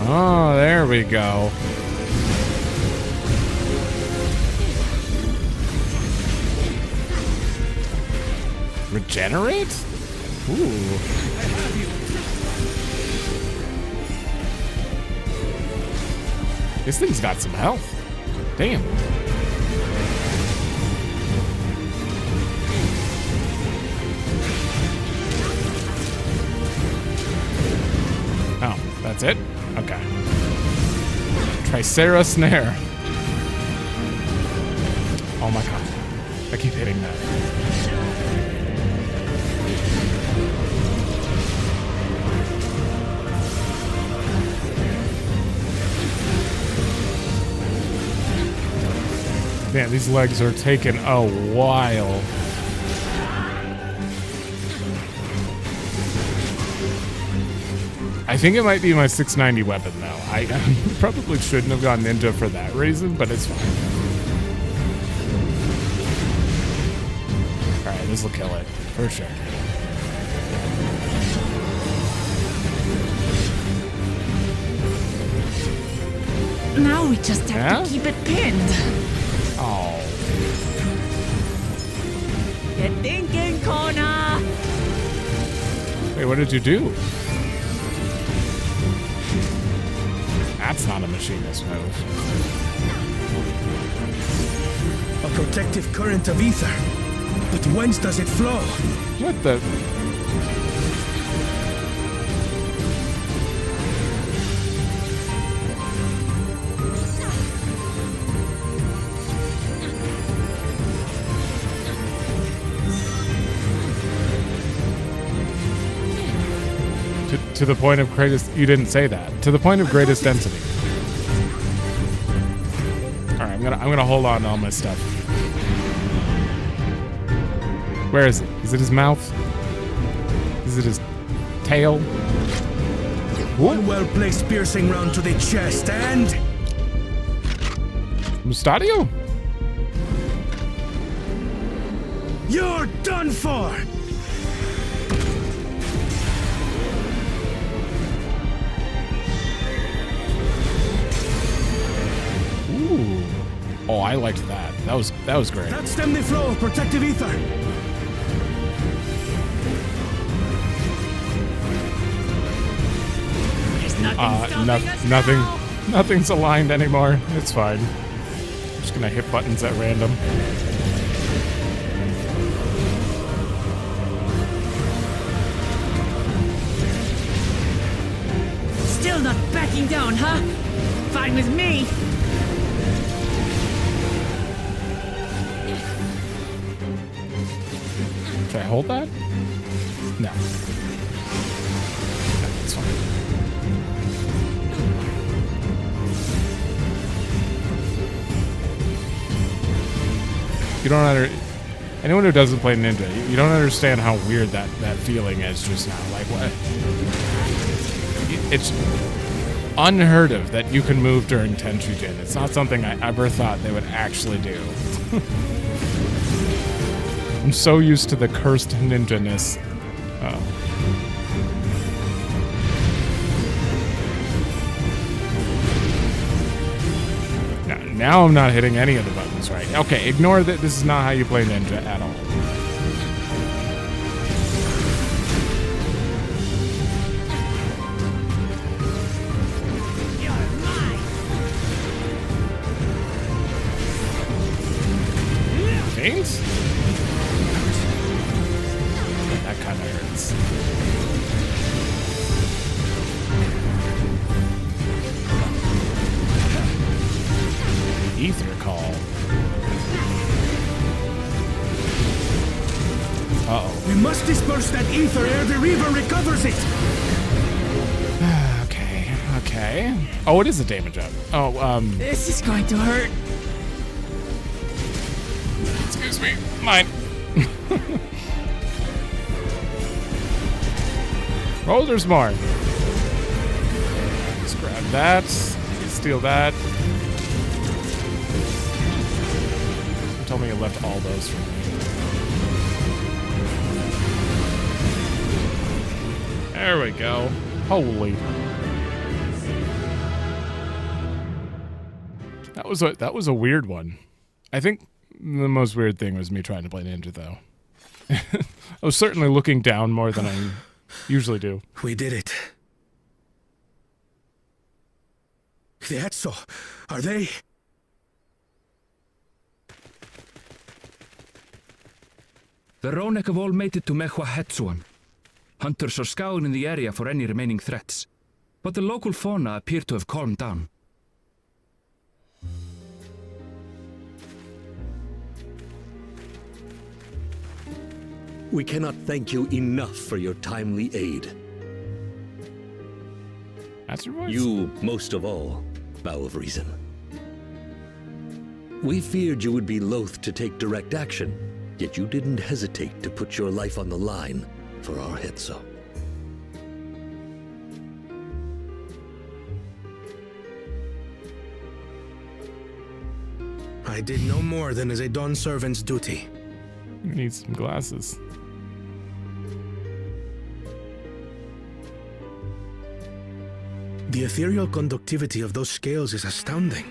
Oh, there we go. Regenerate? Ooh. This thing's got some health. Damn. Oh, that's it? Okay. Tricera Snare. Oh my god. I keep hitting that. Man, these legs are taking a while. I think it might be my 690 weapon, though. I probably shouldn't have gone ninja for that reason, but it's fine. Alright, this will kill it, for sure. Now we just have to keep it pinned. Oh. You're thinking, Kona! Wait, what did you do? That's not a machinist move. A protective current of ether. But whence does it flow? What the? To the point of greatest, you didn't say that. To the point of greatest density. All right, I'm gonna hold on to all my stuff. Where is it? Is it his mouth? Is it his tail? One well-placed piercing round to the chest and Mustadio? you're done for. Ooh. Oh, I liked that. That was great. That stemmed the flow of protective ether. There's nothing stopping us now. Nothing's aligned anymore. It's fine. Just gonna hit buttons at random. Still not backing down, huh? Fine with me. Should I hold that? No. It's fine. You don't anyone who doesn't play Ninja, you don't understand how weird that feeling is just now. Like, what? It's unheard of that you can move during Tenshujin. It's not something I ever thought they would actually do. I'm so used to the cursed ninja-ness. Oh. now I'm not hitting any of the buttons right. Okay, ignore that. This is not how you play Ninja at all. Pains? That kind of hurts. Ether call. Uh-oh. We must disperse that ether ere the Reaver recovers it! Okay. Oh, it is a damage up. Oh, This is going to hurt. excuse me. Mine. Oh, there's more. Let's grab that. Steal that. Tell me you left all those for me. There we go. Holy. That was a weird one. I think the most weird thing was me trying to play Ninja, though. I was certainly looking down more than I usually do. We did it. The Hhetso, are they? The Ronek have all made it to Mehwa Hhetsoan. Hunters are scouring the area for any remaining threats, but the local fauna appear to have calmed down. We cannot thank you enough for your timely aid. That's your voice? You, most of all, Bow of Reason. We feared you would be loath to take direct action, yet you didn't hesitate to put your life on the line for our Hhetso. I did no more than is a Dawn servant's duty. You need some glasses. The ethereal conductivity of those scales is astounding.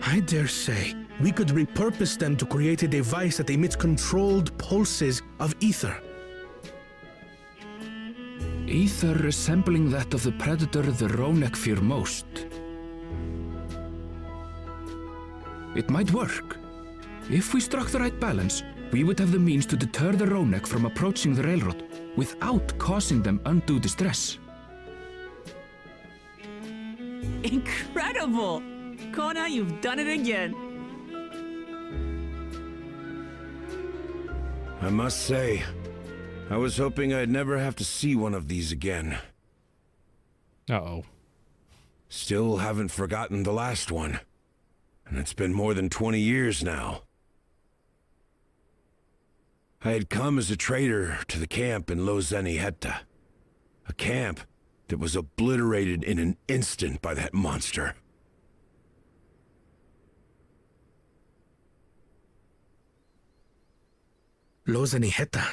I dare say we could repurpose them to create a device that emits controlled pulses of ether. Ether resembling that of the predator the Ronek fear most. It might work. If we struck the right balance, we would have the means to deter the Ronek from approaching the railroad without causing them undue distress. Incredible! Kona, you've done it again. I must say, I was hoping I'd never have to see one of these again. Uh-oh. Still haven't forgotten the last one. And it's been more than 20 years now. I had come as a trader to the camp in Lozeni-Hetta. A camp that was obliterated in an instant by that monster. Lozeni-Hetta.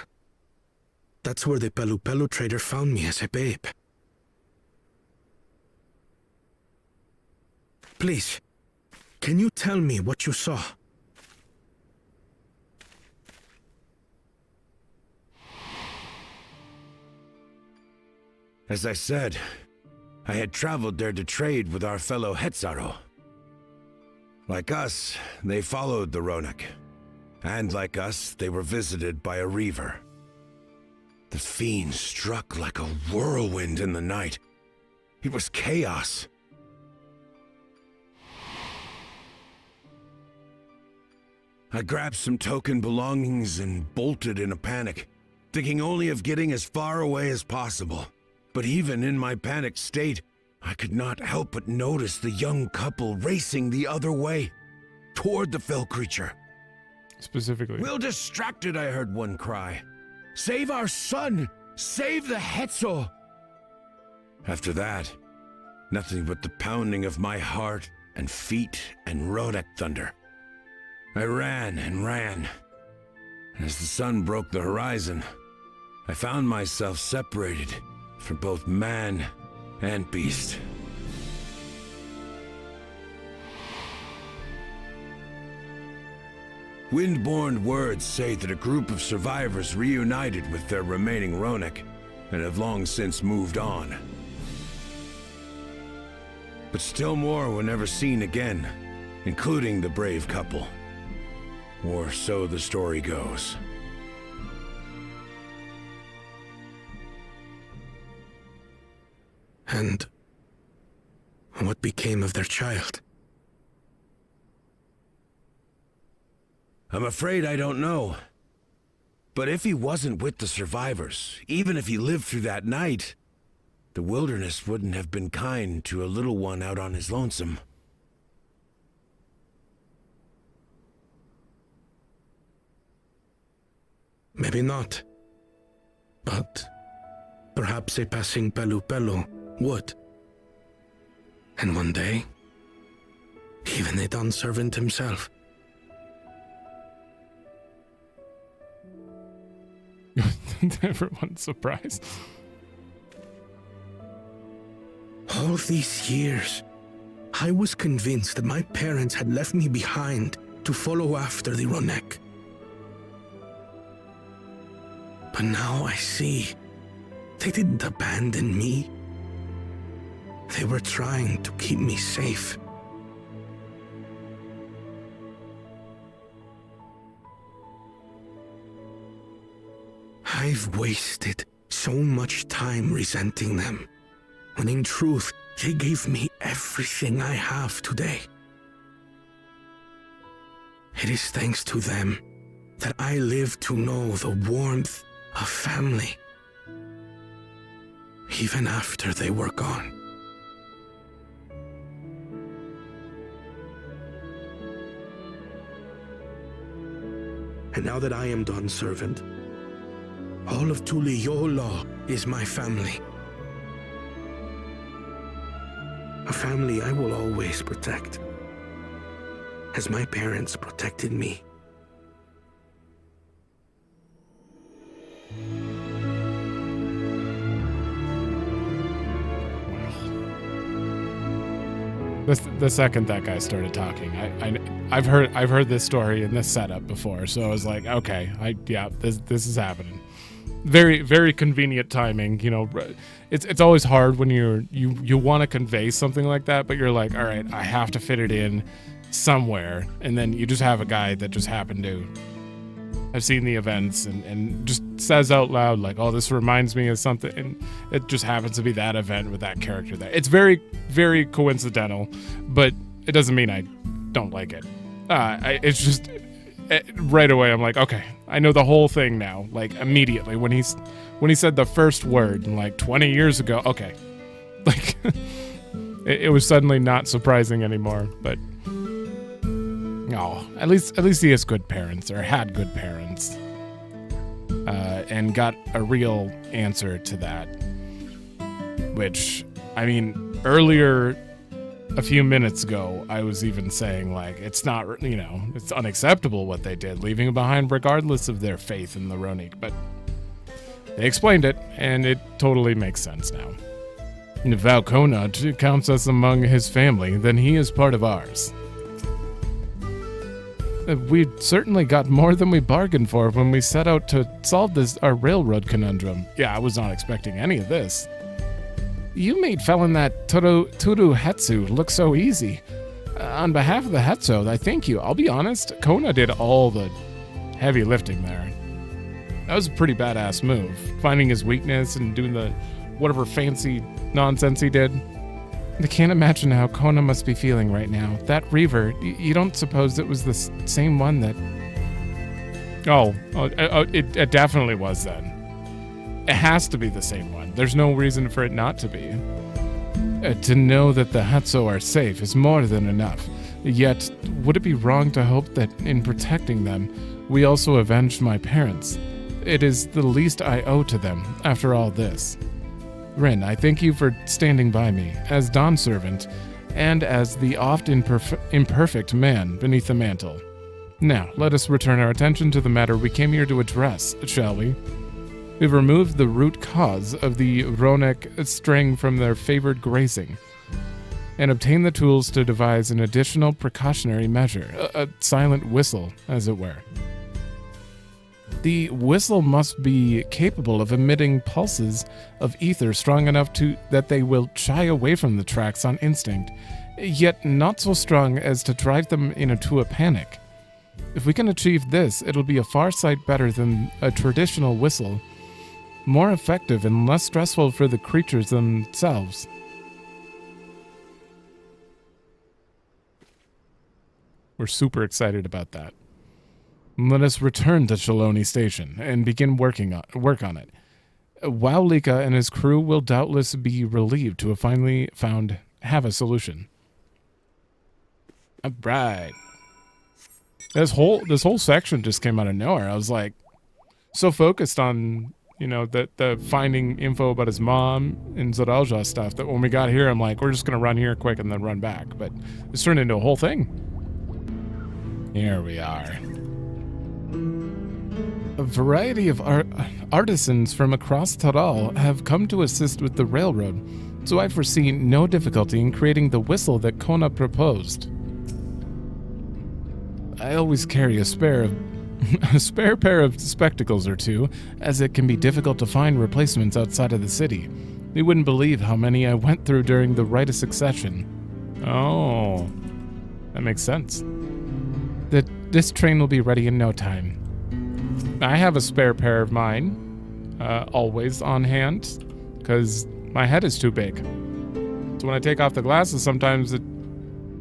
That's where the Pelu trader found me as a babe. Please, can you tell me what you saw? As I said, I had traveled there to trade with our fellow Hhetzaro. Like us, they followed the Ronek. And like us, they were visited by a Reaver. The fiend struck like a whirlwind in the night. It was chaos. I grabbed some token belongings and bolted in a panic, thinking only of getting as far away as possible. But even in my panicked state, I could not help but notice the young couple racing the other way, toward the fell creature. Specifically. Well distracted, I heard one cry. Save our son! Save the Hhetso! After that, nothing but the pounding of my heart and feet and Ronek thunder. I ran and ran. And as the sun broke the horizon, I found myself separated from both man and beast. Windborne words say that a group of survivors reunited with their remaining Ronek and have long since moved on. But still more were never seen again, including the brave couple. Or so the story goes. And what became of their child? I'm afraid I don't know. But if he wasn't with the survivors, even if he lived through that night, the wilderness wouldn't have been kind to a little one out on his lonesome. Maybe not. But perhaps a passing Pelu would. And one day, even a Dawn servant himself. Everyone's surprised. All these years, I was convinced that my parents had left me behind to follow after the Ronek. But now I see, they didn't abandon me. They were trying to keep me safe. I've wasted so much time resenting them, when in truth, they gave me everything I have today. It is thanks to them that I live to know the warmth of family, even after they were gone. And now that I am Dawn's servant, all of Tuliyola is my family. A family I will always protect, as my parents protected me. The second that guy started talking, I've heard this story in this setup before, so I was like, okay, this is happening. Very, very convenient timing. You know, it's always hard when you want to convey something like that, but you're like, all right, I have to fit it in somewhere, and then you just have a guy that just happened to have seen the events and just says out loud like, oh, this reminds me of something, and it just happens to be that event with that character there. It's very, very coincidental, but it doesn't mean I don't like it. It's just right away I'm like, okay, I know the whole thing now. Like immediately when he said the first word like 20 years ago, okay, like it was suddenly not surprising anymore. But oh, at least he has good parents, or had good parents, and got a real answer to that. Which, I mean, earlier, a few minutes ago, I was even saying, like, it's not, you know, it's unacceptable what they did, leaving them behind regardless of their faith in the Ronek. But they explained it, and it totally makes sense now. If Valkona counts us among his family, then he is part of ours. We certainly got more than we bargained for when we set out to solve our railroad conundrum. Yeah, I was not expecting any of this. You made felling that Turu Hhetso look so easy. On behalf of the Hhetso, I thank you. I'll be honest, Kona did all the heavy lifting there. That was a pretty badass move, finding his weakness and doing the whatever fancy nonsense he did. I can't imagine how Kona must be feeling right now. That Reaver, you don't suppose it was the same one that... Oh, it definitely was then. It has to be the same one. There's no reason for it not to be. To know that the Hhetso are safe is more than enough. Yet, would it be wrong to hope that in protecting them, we also avenged my parents? It is the least I owe to them after all this. Rin, I thank you for standing by me, as Dawn's servant, and as the oft imperfect man beneath the mantle. Now, let us return our attention to the matter we came here to address, shall we? We've removed the root cause of the Ronek straying from their favored grazing. and obtain the tools to devise an additional precautionary measure, a silent whistle, as it were. The whistle must be capable of emitting pulses of ether strong enough that they will shy away from the tracks on instinct, yet not so strong as to drive them into a panic. If we can achieve this, it'll be a far sight better than a traditional whistle, more effective and less stressful for the creatures themselves. We're super excited about that. Let us return to Shaloni Station and begin work on it. Wowlika and his crew will doubtless be relieved to have finally have a solution. Alright. This whole section just came out of nowhere. I was like so focused on, the finding info about his mom and Zaralja stuff that when we got here, I'm like, we're just gonna run here quick and then run back. But this turned into a whole thing. Here we are. A variety of artisans from across Taral have come to assist with the railroad, so I foresee no difficulty in creating the whistle that Kona proposed. I always carry a spare pair of spectacles or two, as it can be difficult to find replacements outside of the city. You wouldn't believe how many I went through during the Rite of Succession. Oh, that makes sense. This train will be ready in no time. I have a spare pair of mine, always on hand, because my head is too big. So when I take off the glasses, sometimes it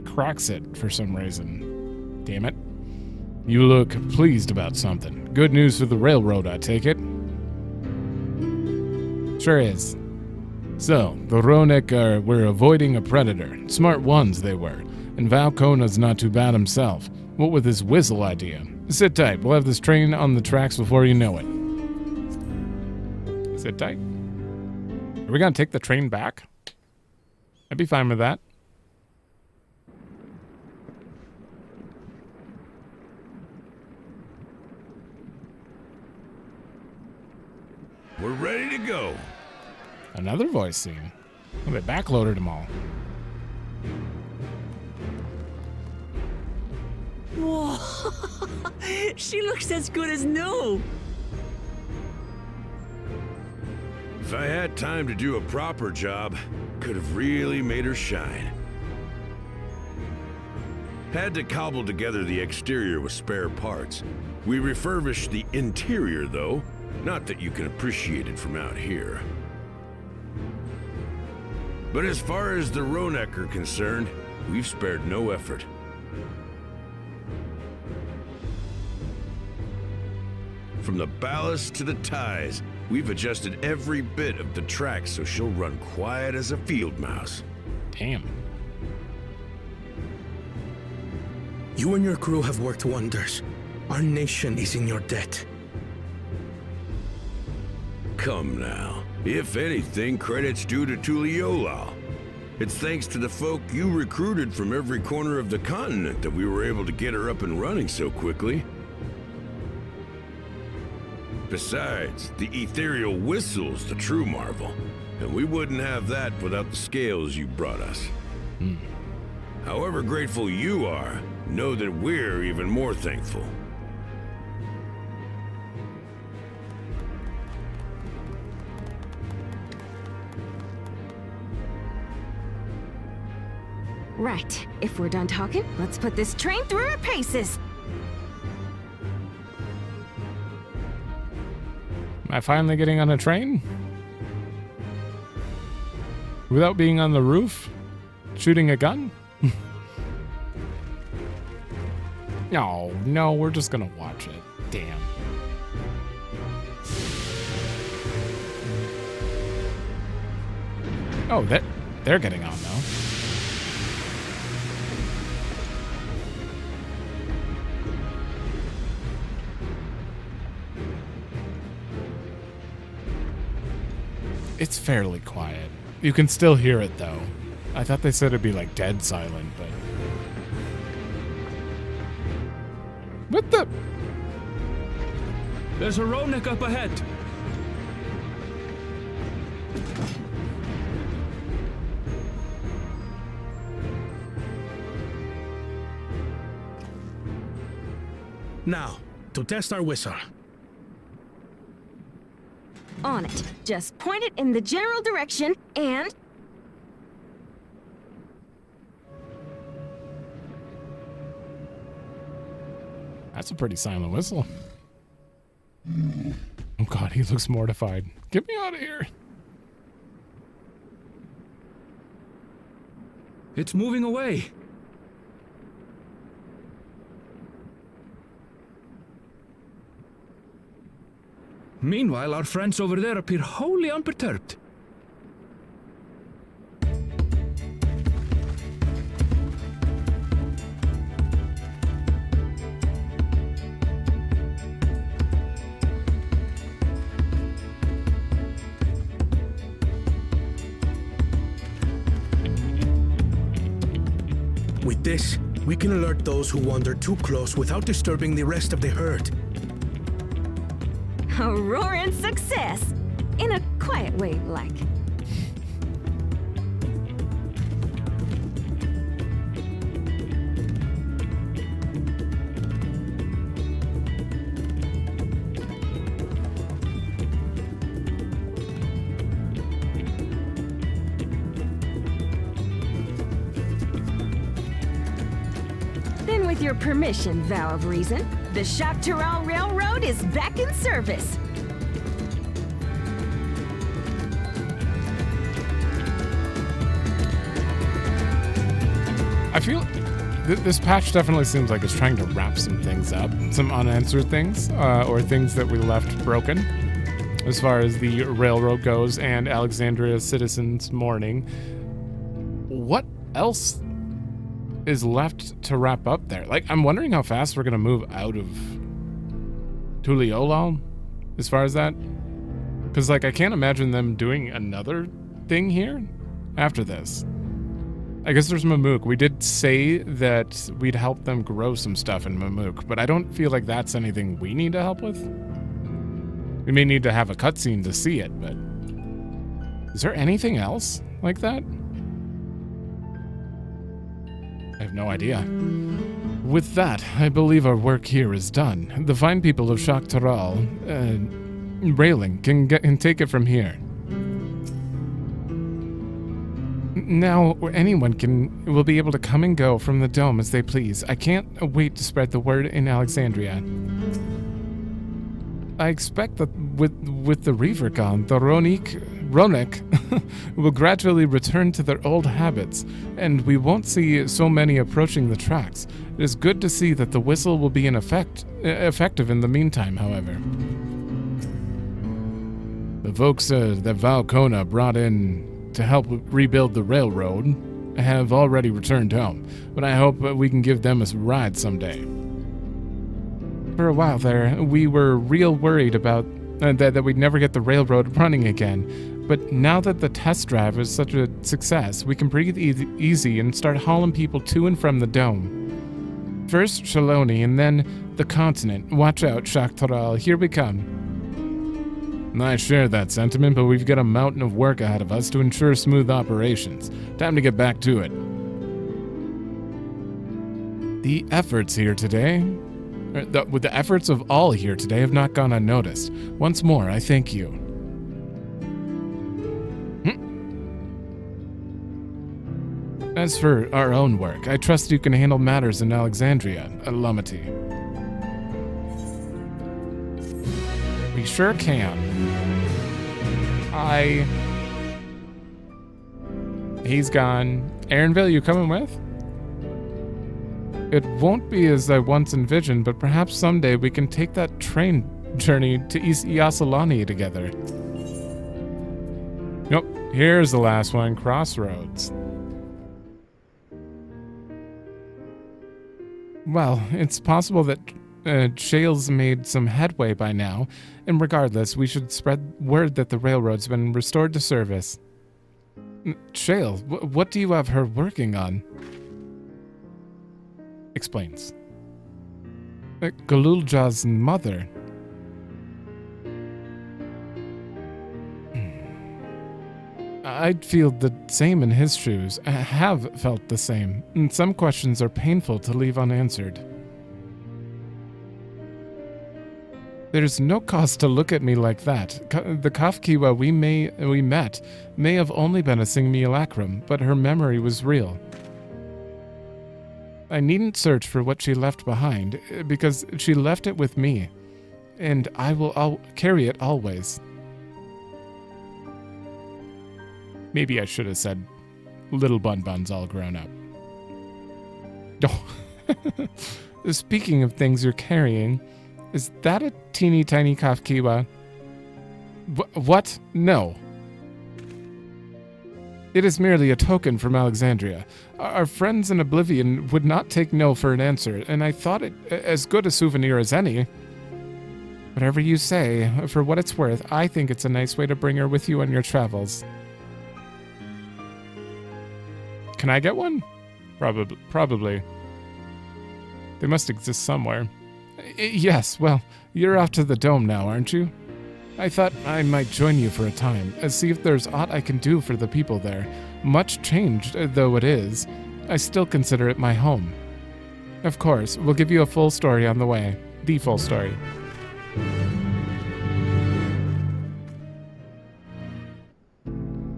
cracks it for some reason. Damn it. You look pleased about something. Good news for the railroad, I take it? Sure is. So, the Ronek were avoiding a predator. Smart ones they were. And Val Kona's not too bad himself. What with his whistle idea? Sit tight. We'll have this train on the tracks before you know it. Sit tight. Are we gonna take the train back? I'd be fine with that. We're ready to go. Another voice scene. Well, they backloaded them all. Whoa! She looks as good as new! If I had time to do a proper job, could have really made her shine. Had to cobble together the exterior with spare parts. We refurbished the interior, though. Not that you can appreciate it from out here. But as far as the Ronek are concerned, we've spared no effort. From the ballast to the ties, we've adjusted every bit of the track so she'll run quiet as a field mouse. Damn. You and your crew have worked wonders. Our nation is in your debt. Come now. If anything, credit's due to Tuliolal. It's thanks to the folk you recruited from every corner of the continent that we were able to get her up and running so quickly. Besides, the ethereal whistle's the true marvel, and we wouldn't have that without the scales you brought us. However grateful you are, know that we're even more thankful. Right, if we're done talking, let's put this train through her paces! Am I finally getting on a train? Without being on the roof? Shooting a gun? No, we're just gonna watch it. Damn. Oh, they're getting on now. It's fairly quiet. You can still hear it, though. I thought they said it'd be, like, dead silent, but... What the... There's a Ronek up ahead. Now, to test our whistle. On it. Just point it in the general direction and... That's a pretty silent whistle. Oh god, he looks mortified. Get me out of here. It's moving away. Meanwhile, our friends over there appear wholly unperturbed. With this, we can alert those who wander too close without disturbing the rest of the herd. A roaring success! In a quiet way, like. Then with your permission, Vow of Reason, the Chateau Railroad is back in service. I feel this patch definitely seems like it's trying to wrap some things up, some unanswered things, or things that we left broken, as far as the railroad goes and Alexandria's citizens' mourning. What else is left to wrap up there? Like, I'm wondering how fast we're gonna move out of Tuliolal as far as that, because like I can't imagine them doing another thing here after this. I guess there's Mamook. We did say that we'd help them grow some stuff in Mamook, but I don't feel like that's anything we need to help with. We may need to have a cutscene to see it, but is there anything else like that? I have no idea. With that, I believe our work here is done. The fine people of Shaktaral, Railing, can take it from here. Now, anyone will be able to come and go from the dome as they please. I can't wait to spread the word in Alexandria. I expect that with the Reaver gone, the Ronek will gradually return to their old habits, and we won't see so many approaching the tracks. It is good to see that the whistle will be effective in the meantime, however. The folks that Valcona brought in to help rebuild the railroad have already returned home, but I hope we can give them a ride someday. For a while there, we were real worried about that we'd never get the railroad running again, but now that the test drive is such a success, we can breathe easy and start hauling people to and from the dome. First Shaloni and then the continent. Watch out, Shaktaral, here we come. I share that sentiment, but we've got a mountain of work ahead of us to ensure smooth operations. Time to get back to it. The efforts of all here today have not gone unnoticed. Once more, I thank you. As for our own work, I trust you can handle matters in Alexandria, Lumity. We sure can. He's gone. Aaronville, you coming with? It won't be as I once envisioned, but perhaps someday we can take that train journey to East Yasalani together. Nope, here's the last one, Crossroads. Well, it's possible that Shale's made some headway by now, and regardless, we should spread word that the railroad's been restored to service. Shale, what do you have her working on? Explains. Galulja's mother. I'd feel the same in his shoes. I have felt the same, and some questions are painful to leave unanswered. There's no cause to look at me like that. The Kafkiwa we met may have only been a simulacrum, but her memory was real. I needn't search for what she left behind, because she left it with me, and I'll carry it always. Maybe I should have said little bun-buns all grown up. Oh. Speaking of things you're carrying, is that a teeny tiny Kafkiwa? What? No. It is merely a token from Alexandria. Our friends in Oblivion would not take no for an answer, and I thought it as good a souvenir as any. Whatever you say, for what it's worth, I think it's a nice way to bring her with you on your travels. Can I get one? Probably. They must exist somewhere. Yes, well, you're off to the dome now, aren't you? I thought I might join you for a time, see if there's aught I can do for the people there. Much changed though it is, I still consider it my home. Of course, we'll give you a full story on the way. The full story.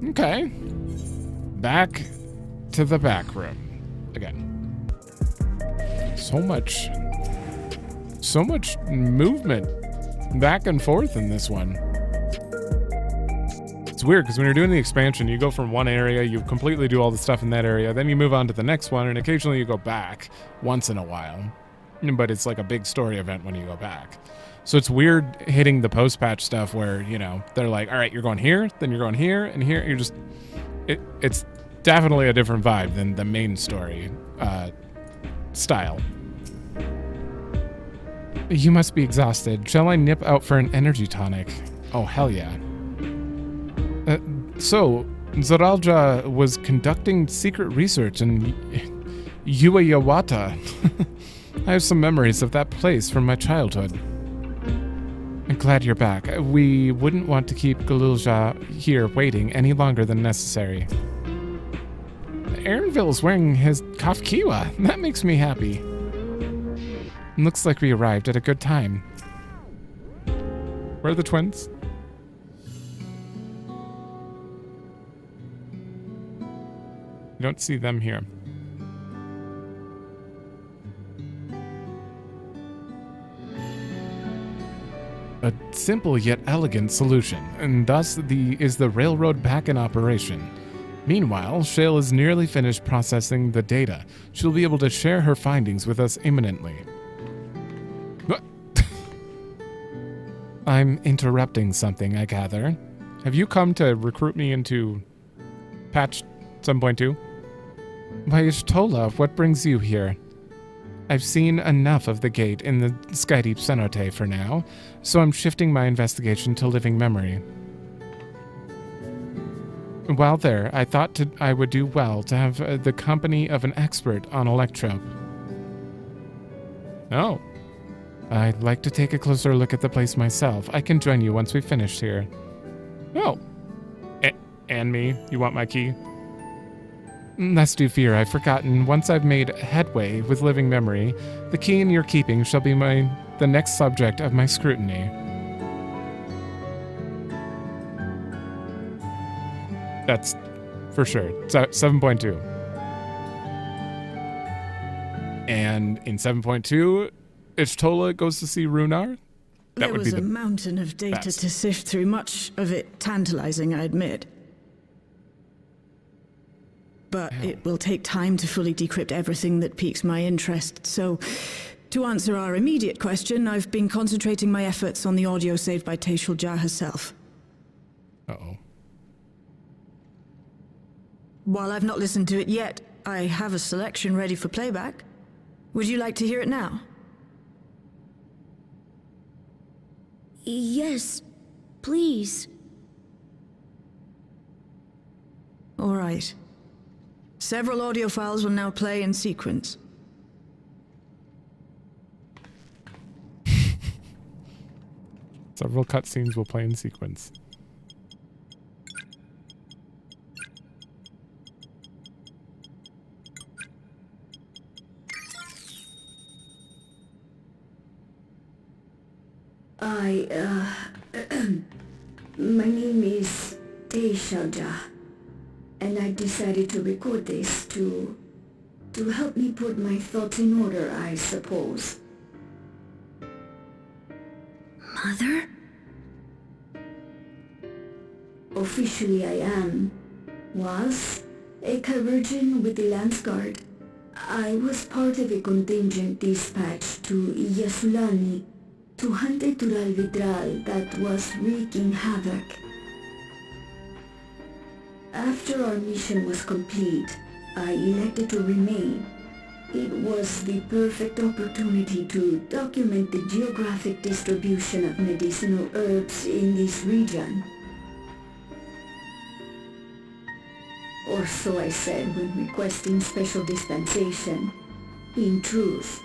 Okay. Back to the back room. Again. So much movement back and forth in this one. It's weird because when you're doing the expansion, you go from one area, you completely do all the stuff in that area, then you move on to the next one, and occasionally you go back once in a while. But it's like a big story event when you go back. So it's weird hitting the post-patch stuff where, you know, they're like, all right, you're going here, then you're going here, and here. You're just... It's definitely a different vibe than the main story style. You must be exhausted. Shall I nip out for an energy tonic? Oh, hell yeah. So, Zaralja was conducting secret research in Ueyawata. I have some memories of that place from my childhood. I'm glad you're back. We wouldn't want to keep Galulja here waiting any longer than necessary. Aaronville is wearing his Kafkiwa. That makes me happy. Looks like we arrived at a good time. Where are the twins? You don't see them here. A simple yet elegant solution, and thus is the railroad back in operation. Meanwhile, Shale is nearly finished processing the data. She'll be able to share her findings with us imminently. I'm interrupting something, I gather. Have you come to recruit me into patch 7.2? Why, Ishtola, what brings you here? I've seen enough of the gate in the Skydeep cenote for now, so I'm shifting my investigation to living memory. While there, I thought I would do well to have the company of an expert on electrope. Oh. I'd like to take a closer look at the place myself. I can join you once we've finished here. Oh. And me? You want my key? Lest you fear, I've forgotten. Once I've made headway with living memory, the key in your keeping shall be the next subject of my scrutiny. That's for sure. 7.2. And in 7.2, Ishtola goes to see Runar. There was a mountain of data to sift through, much of it tantalizing, I admit. But it will take time to fully decrypt everything that piques my interest, so to answer our immediate question, I've been concentrating my efforts on the audio saved by Taishulja herself. Uh-oh. While I've not listened to it yet, I have a selection ready for playback. Would you like to hear it now? Yes, please. All right. Several audio files will now play in sequence. Several cutscenes will play in sequence. My name is Teishaja, and I decided to record this to help me put my thoughts in order, I suppose. Mother? Officially I was a Chirurgeon with the Lance Guard. I was part of a contingent dispatched to Yasulani to hunt a Tural Vidral that was wreaking havoc. After our mission was complete, I elected to remain. It was the perfect opportunity to document the geographic distribution of medicinal herbs in this region. Or so I said when requesting special dispensation. In truth,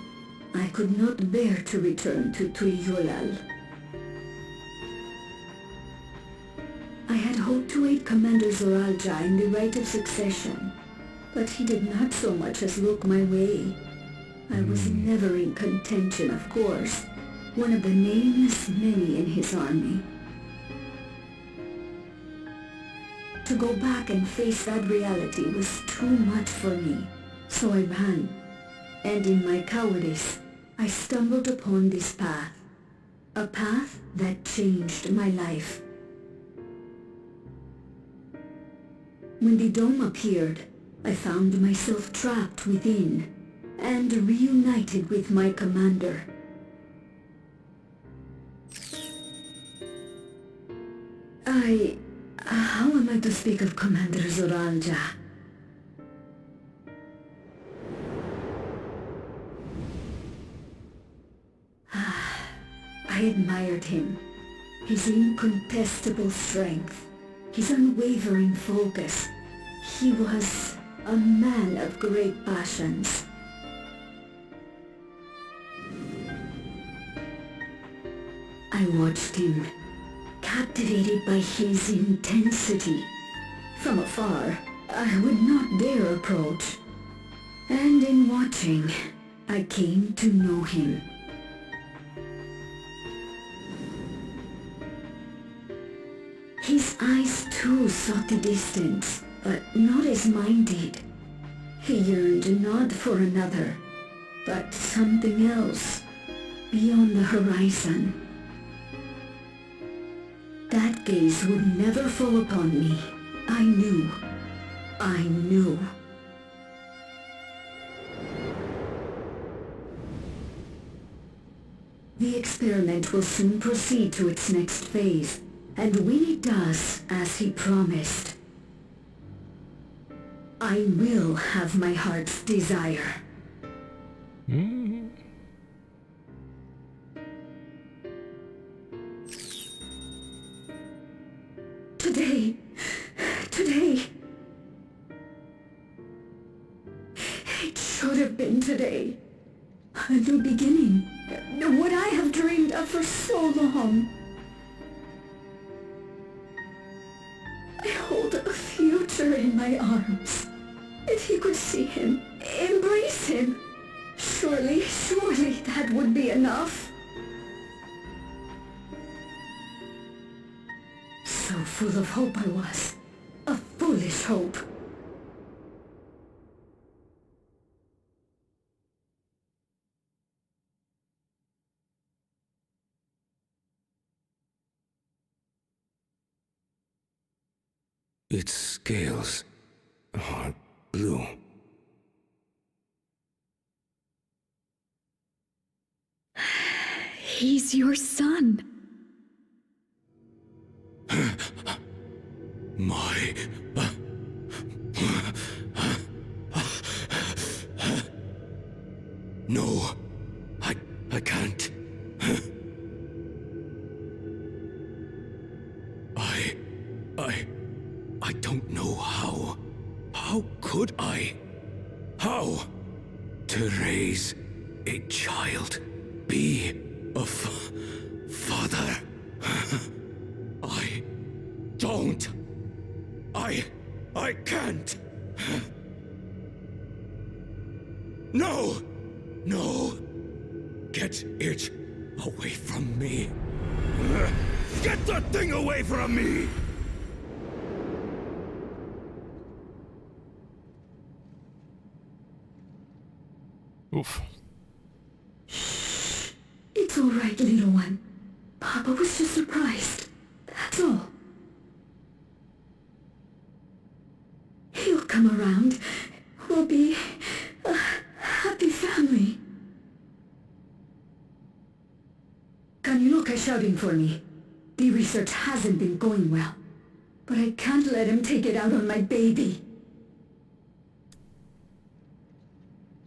I could not bear to return to Tuiyolal. I had hoped to aid Commander Zoralja in the right of succession, but he did not so much as look my way. I was never in contention, of course, one of the nameless many in his army. To go back and face that reality was too much for me, so I ran. And in my cowardice, I stumbled upon this path. A path that changed my life. When the dome appeared, I found myself trapped within, and reunited with my commander. How am I to speak of Commander Zoralja? I admired him. His incontestable strength, his unwavering focus. He was a man of great passions. I watched him, captivated by his intensity. From afar, I would not dare approach. And in watching, I came to know him. His eyes too sought the distance, but not as mine did. He yearned not for another, but something else, beyond the horizon. That gaze would never fall upon me. I knew. The experiment will soon proceed to its next phase, and when it does, as he promised, I will have my heart's desire. Today. It should have been today. A new beginning. What I have dreamed of for so long. I hold a future in my arms. If he could see him, embrace him, surely that would be enough. So full of hope I was. A foolish hope. Its scales are blue. He's your son. My... No, I can't. I don't know how. How could I? How? To raise a child, be a father. I don't. I can't. No! Get it away from me. Get that thing away from me! Oof. Shh. It's all right, little one. Papa was just surprised. That's all. He'll come around. We'll be a happy family. Can you look at shouting for me? The research hasn't been going well, but I can't let him take it out on my baby.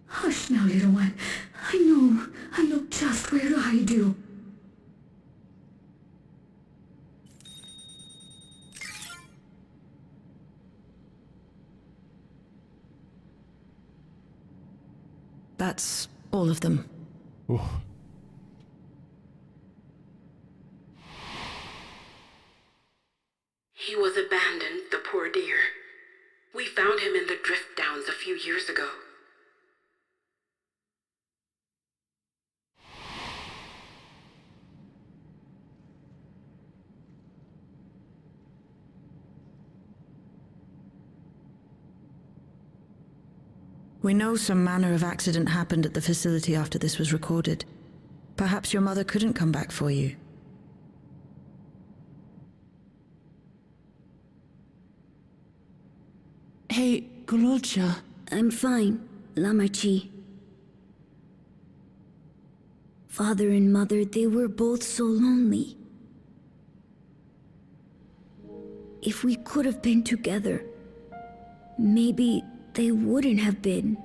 Hush now, little one. I know just where to hide you. That's all of them. Ooh. He was abandoned, the poor dear. We found him in the drift downs a few years ago. We know some manner of accident happened at the facility after this was recorded. Perhaps your mother couldn't come back for you. Hey, Gololcha. I'm fine, Lamachi. Father and Mother, they were both so lonely. If we could have been together, maybe they wouldn't have been.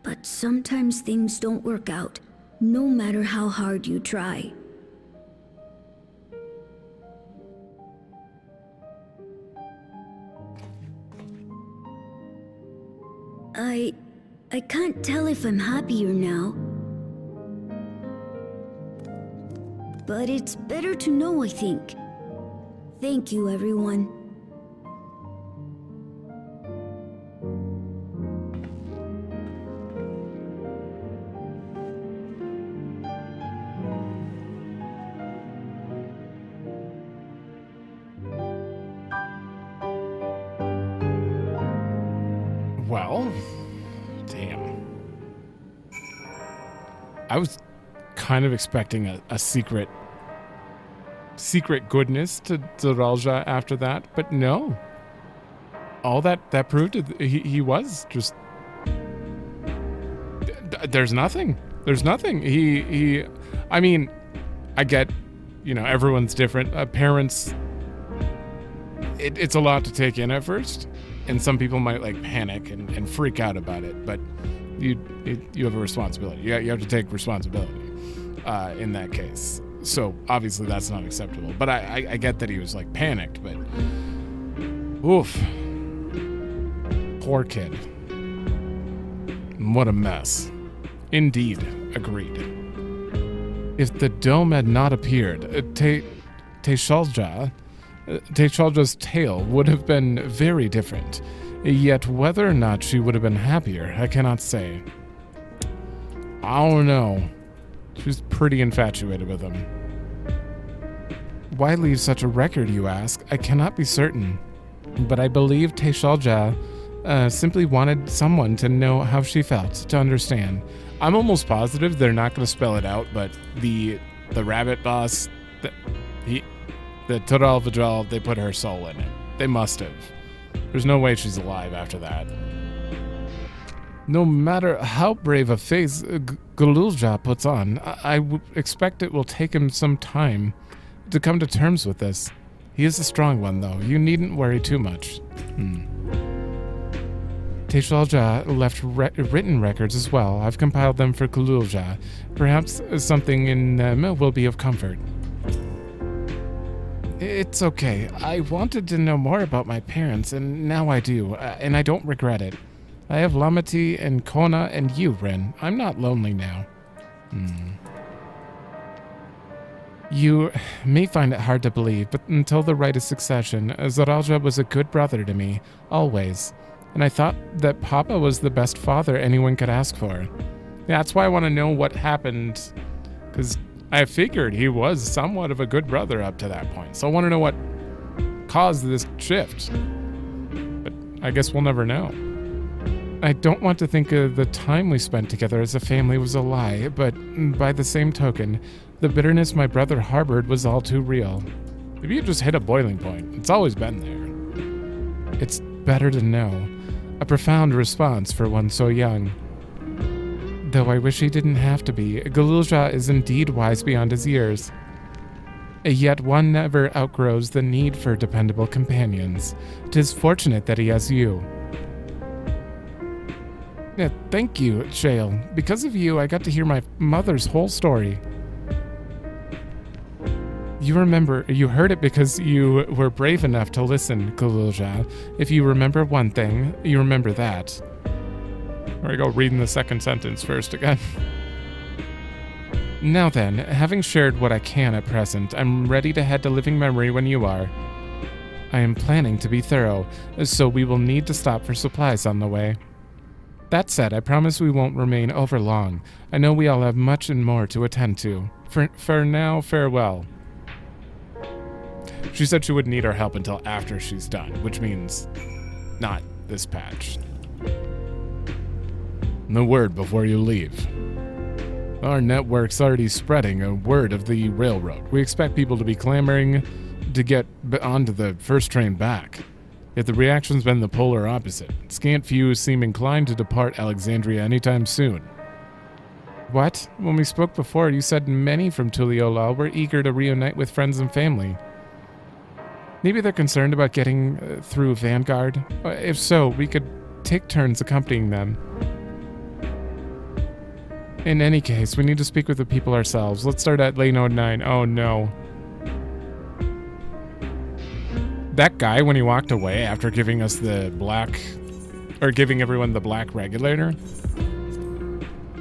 But sometimes things don't work out, no matter how hard you try. I can't tell if I'm happier now. But it's better to know, I think. Thank you, everyone. Well, damn. I was kind of expecting a secret goodness to Zoralja after that, but no. All that proved he was just... There's nothing. There's nothing. I mean, I get, everyone's different. Parents, it's a lot to take in at first. And some people might panic and freak out about it, but you have a responsibility. You have to take responsibility in that case. So obviously that's not acceptable. But I get that he was panicked, but oof, poor kid. What a mess. Indeed, agreed. If the dome had not appeared, Teishalja's tale would have been very different, yet whether or not she would have been happier, I cannot say. I don't know. She was pretty infatuated with him. Why leave such a record, you ask? I cannot be certain, but I believe Teishalja simply wanted someone to know how she felt, to understand. I'm almost positive they're not going to spell it out, but the rabbit boss, the Toral Vajal, they put her soul in it. They must have. There's no way she's alive after that. No matter how brave a face Golulja puts on, I would expect it will take him some time to come to terms with this. He is a strong one, though. You needn't worry too much. Teishalja left written records as well. I've compiled them for Golulja. Perhaps something in them will be of comfort. It's okay. I wanted to know more about my parents, and now I do, and I don't regret it. I have Lamati and Kona and you, Rin. I'm not lonely now. You may find it hard to believe, but until the rite of succession, Zoralja was a good brother to me, always. And I thought that Papa was the best father anyone could ask for. That's why I want to know what happened, because I figured he was somewhat of a good brother up to that point, so I want to know what caused this shift. But I guess we'll never know. I don't want to think of the time we spent together as a family was a lie, but by the same token, the bitterness my brother harbored was all too real. Maybe you just hit a boiling point. It's always been there. It's better to know. A profound response for one so young. Though I wish he didn't have to be, Galulja is indeed wise beyond his years. Yet one never outgrows the need for dependable companions. 'Tis fortunate that he has you. Yeah, thank you, Shale. Because of you, I got to hear my mother's whole story. You heard it because you were brave enough to listen, Galulja. If you remember one thing, you remember that. Here I go reading the second sentence first again. Now then, having shared what I can at present, I'm ready to head to living memory when you are. I am planning to be thorough, so we will need to stop for supplies on the way. That said, I promise we won't remain over long. I know we all have much and more to attend to. For now, farewell. She said she wouldn't need our help until after she's done, which means not this patch. No word before you leave. Our network's already spreading a word of the railroad. We expect people to be clamoring to get onto the first train back. Yet the reaction's been the polar opposite. Scant few seem inclined to depart Alexandria anytime soon. What? When we spoke before, you said many from Tuliolal were eager to reunite with friends and family. Maybe they're concerned about getting through Vanguard. If so, we could take turns accompanying them. In any case, we need to speak with the people ourselves. Let's start at lane 09. Oh no. That guy, when he walked away after giving us the giving everyone the black regulator,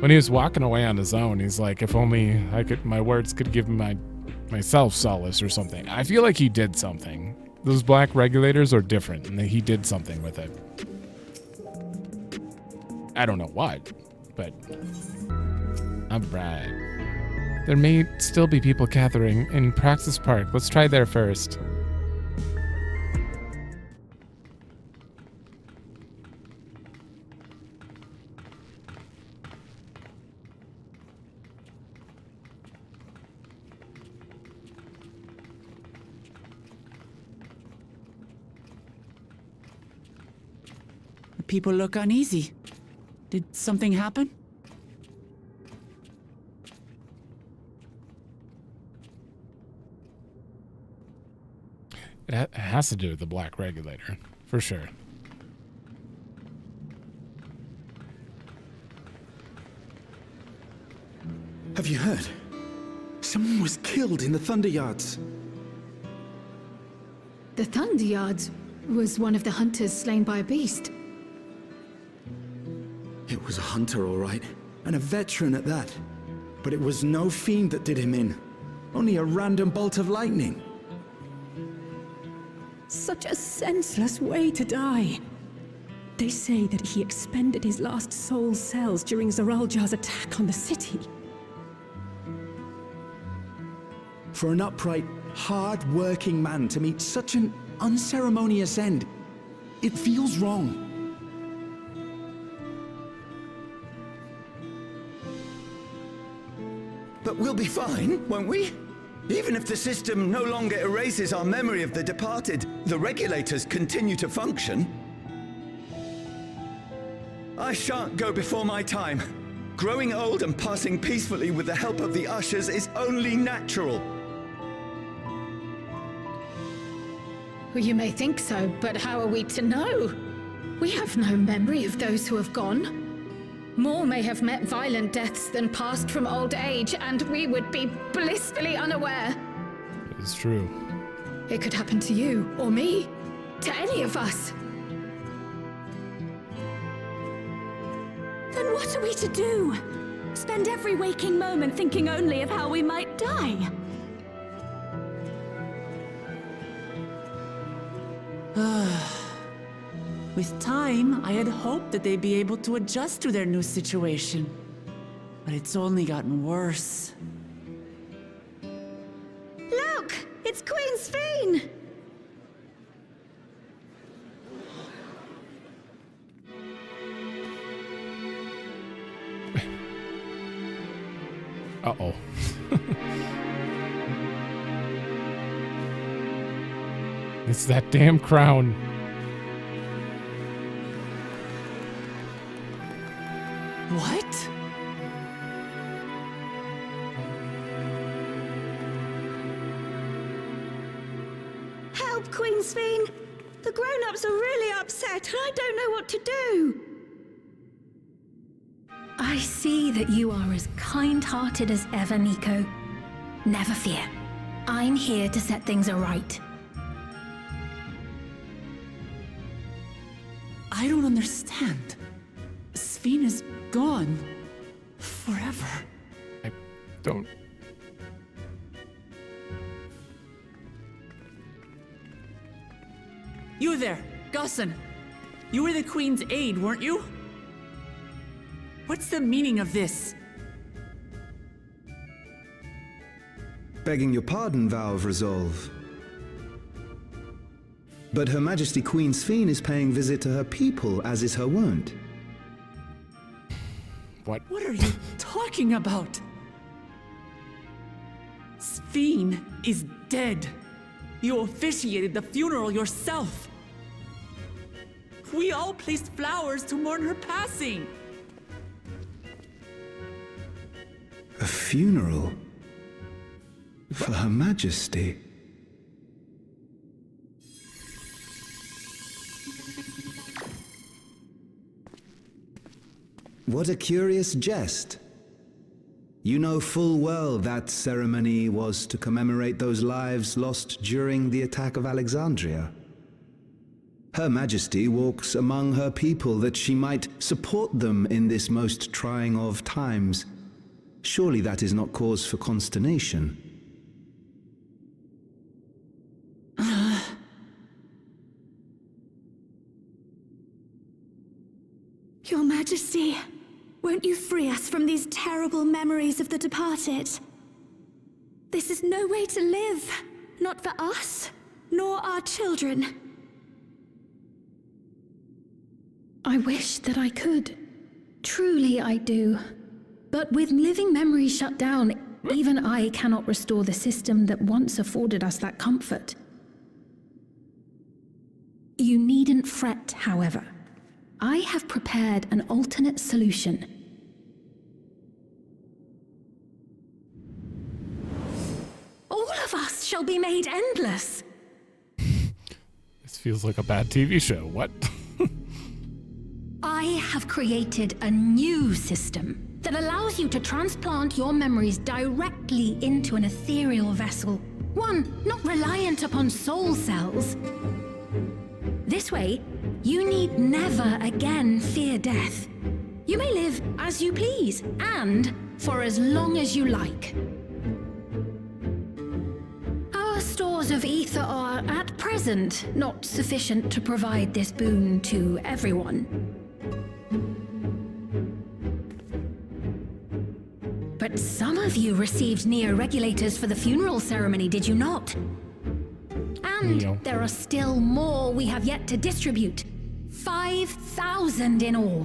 when he was walking away on his own, he's like, if only my words could give myself solace or something. I feel like he did something. Those black regulators are different, and he did something with it. I don't know what, but alright. There may still be people gathering in Praxis Park. Let's try there first. People look uneasy. Did something happen? It has to do with the black regulator, for sure. Have you heard? Someone was killed in the Thunder Yards. The Thunder Yards was one of the hunters slain by a beast. It was a hunter, all right, and a veteran at that. But it was no fiend that did him in. Only a random bolt of lightning. Such a senseless way to die. They say that he expended his last soul cells during Zoraljar's attack on the city. For an upright, hard-working man to meet such an unceremonious end, it feels wrong. But we'll be fine, won't we? Even if the system no longer erases our memory of the departed, the regulators continue to function. I shan't go before my time. Growing old and passing peacefully with the help of the ushers is only natural. Well, you may think so, but how are we to know? We have no memory of those who have gone. More may have met violent deaths than passed from old age, and we would be blissfully unaware. It's true. It could happen to you, or me, to any of us. Then what are we to do? Spend every waking moment thinking only of how we might die? With time, I had hoped that they'd be able to adjust to their new situation. But it's only gotten worse. It's Queen Sphene! Uh-oh. It's that damn crown. What? Help, Queen Sphene! The grown-ups are really upset, and I don't know what to do! I see that you are as kind-hearted as ever, Nico. Never fear. I'm here to set things aright. I don't understand. Sphene is gone. Forever. I don't... You there, Gusson. You were the Queen's aide, weren't you? What's the meaning of this? Begging your pardon, Vow of Resolve. But Her Majesty Queen Sphene is paying visit to her people, as is her wont. What? What are you talking about? Sphene is dead. You officiated the funeral yourself. We all placed flowers to mourn her passing. A funeral? For Her Majesty? What a curious jest. You know full well that ceremony was to commemorate those lives lost during the attack of Alexandria. Her Majesty walks among her people that she might support them in this most trying of times. Surely that is not cause for consternation. Your Majesty, won't you free us from these terrible memories of the departed? This is no way to live, not for us, nor our children. I wish that I could. Truly I do. But with living memories shut down, even I cannot restore the system that once afforded us that comfort. You needn't fret, however. I have prepared an alternate solution. All of us shall be made endless. This feels like a bad TV show. What? I have created a new system that allows you to transplant your memories directly into an ethereal vessel. One not reliant upon soul cells. This way, you need never again fear death. You may live as you please, and for as long as you like. Our stores of ether are, at present, not sufficient to provide this boon to everyone. But some of you received neo-regulators for the funeral ceremony, did you not? And there are still more we have yet to distribute. 5,000 in all.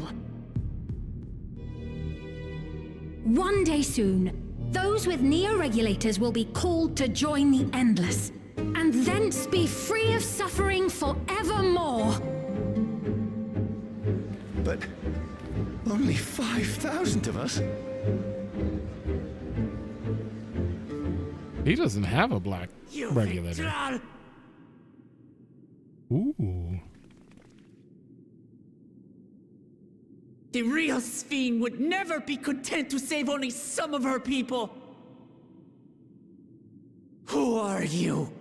One day soon, those with neo-regulators will be called to join the Endless, and thence be free of suffering forevermore. But only 5,000 of us? He doesn't have a black regulator. Ooh. The real Sphene would never be content to save only some of her people. Who are you?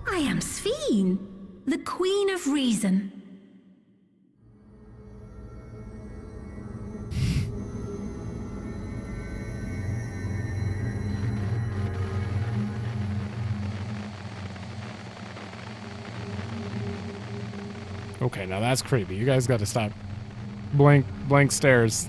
I am Sphene, the Queen of Reason. Okay, now that's creepy. You guys got to stop blank stares.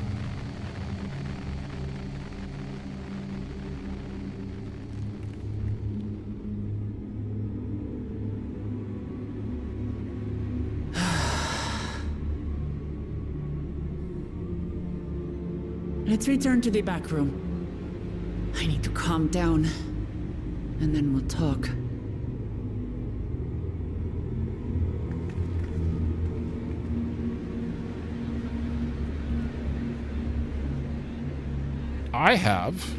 Let's return to the back room. I need to calm down, and then we'll talk. I have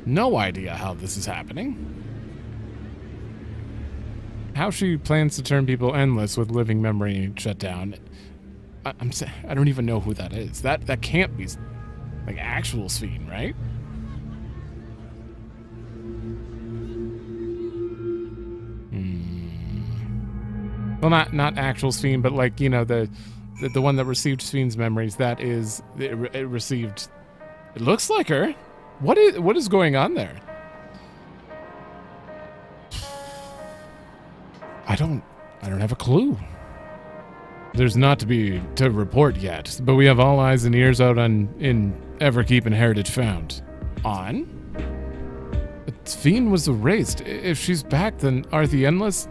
no idea how this is happening. How she plans to turn people endless with living memory shut down. I don't even know who that is. That can't be like actual Sphene, right? Well, not actual Sphene, but like, you know, the one that received Sphene's memories. That is, it received. It looks like her. What is going on there? I don't have a clue. There's not to report yet, but we have all eyes and ears out in Everkeep and Heritage Found. On? Sphene was erased. If she's back, then are the Endless...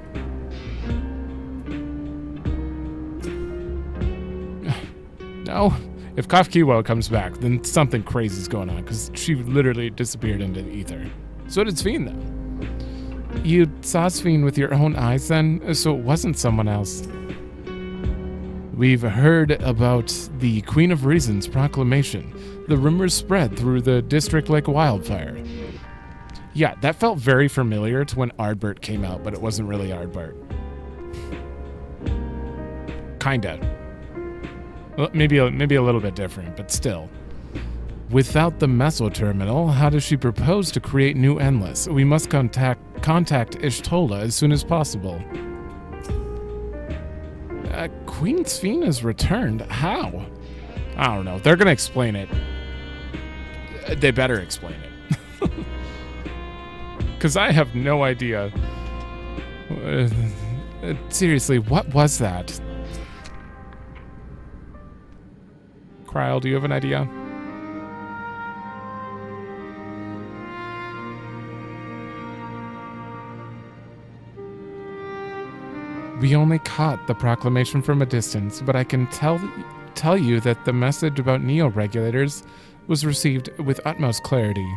No. If Kafkiwa comes back, then something crazy's going on, because she literally disappeared into the ether. So did Sphene, though. You saw Sphene with your own eyes then, so it wasn't someone else. We've heard about the Queen of Reason's proclamation. The rumors spread through the district like wildfire. Yeah, that felt very familiar to when Ardbert came out, but it wasn't really Ardbert. Kinda. Well, maybe a little bit different, but still. Without the Meso Terminal, how does she propose to create new Endless? We must contact Y'shtola as soon as possible. Queen Sphene has returned. How? I don't know. They're gonna explain it. They better explain it. Because I have no idea. Seriously, what was that? Kryl, do you have an idea? We only caught the proclamation from a distance, but I can tell you that the message about neo-regulators was received with utmost clarity.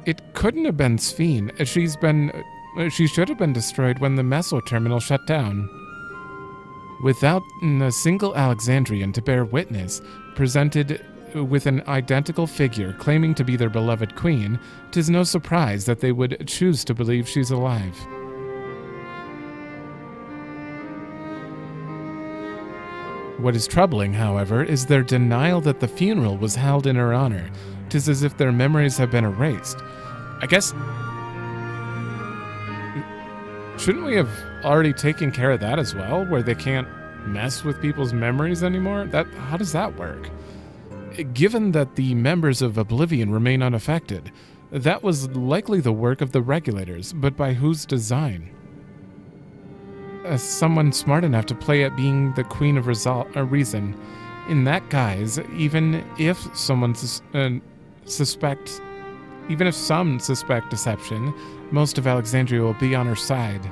It couldn't have been Sphene. She should have been destroyed when the Meso Terminal shut down. Without a single Alexandrian to bear witness, presented with an identical figure claiming to be their beloved queen, 'tis no surprise that they would choose to believe she's alive. What is troubling, however, is their denial that the funeral was held in her honor. 'Tis as if their memories have been erased. I guess... Shouldn't we have already taken care of that as well, where they can't mess with people's memories anymore? How does that work? Given that the members of Oblivion remain unaffected, that was likely the work of the regulators, but by whose design? Someone smart enough to play at being the Queen of Reason. In that guise, even if some suspect deception, most of Alexandria will be on her side.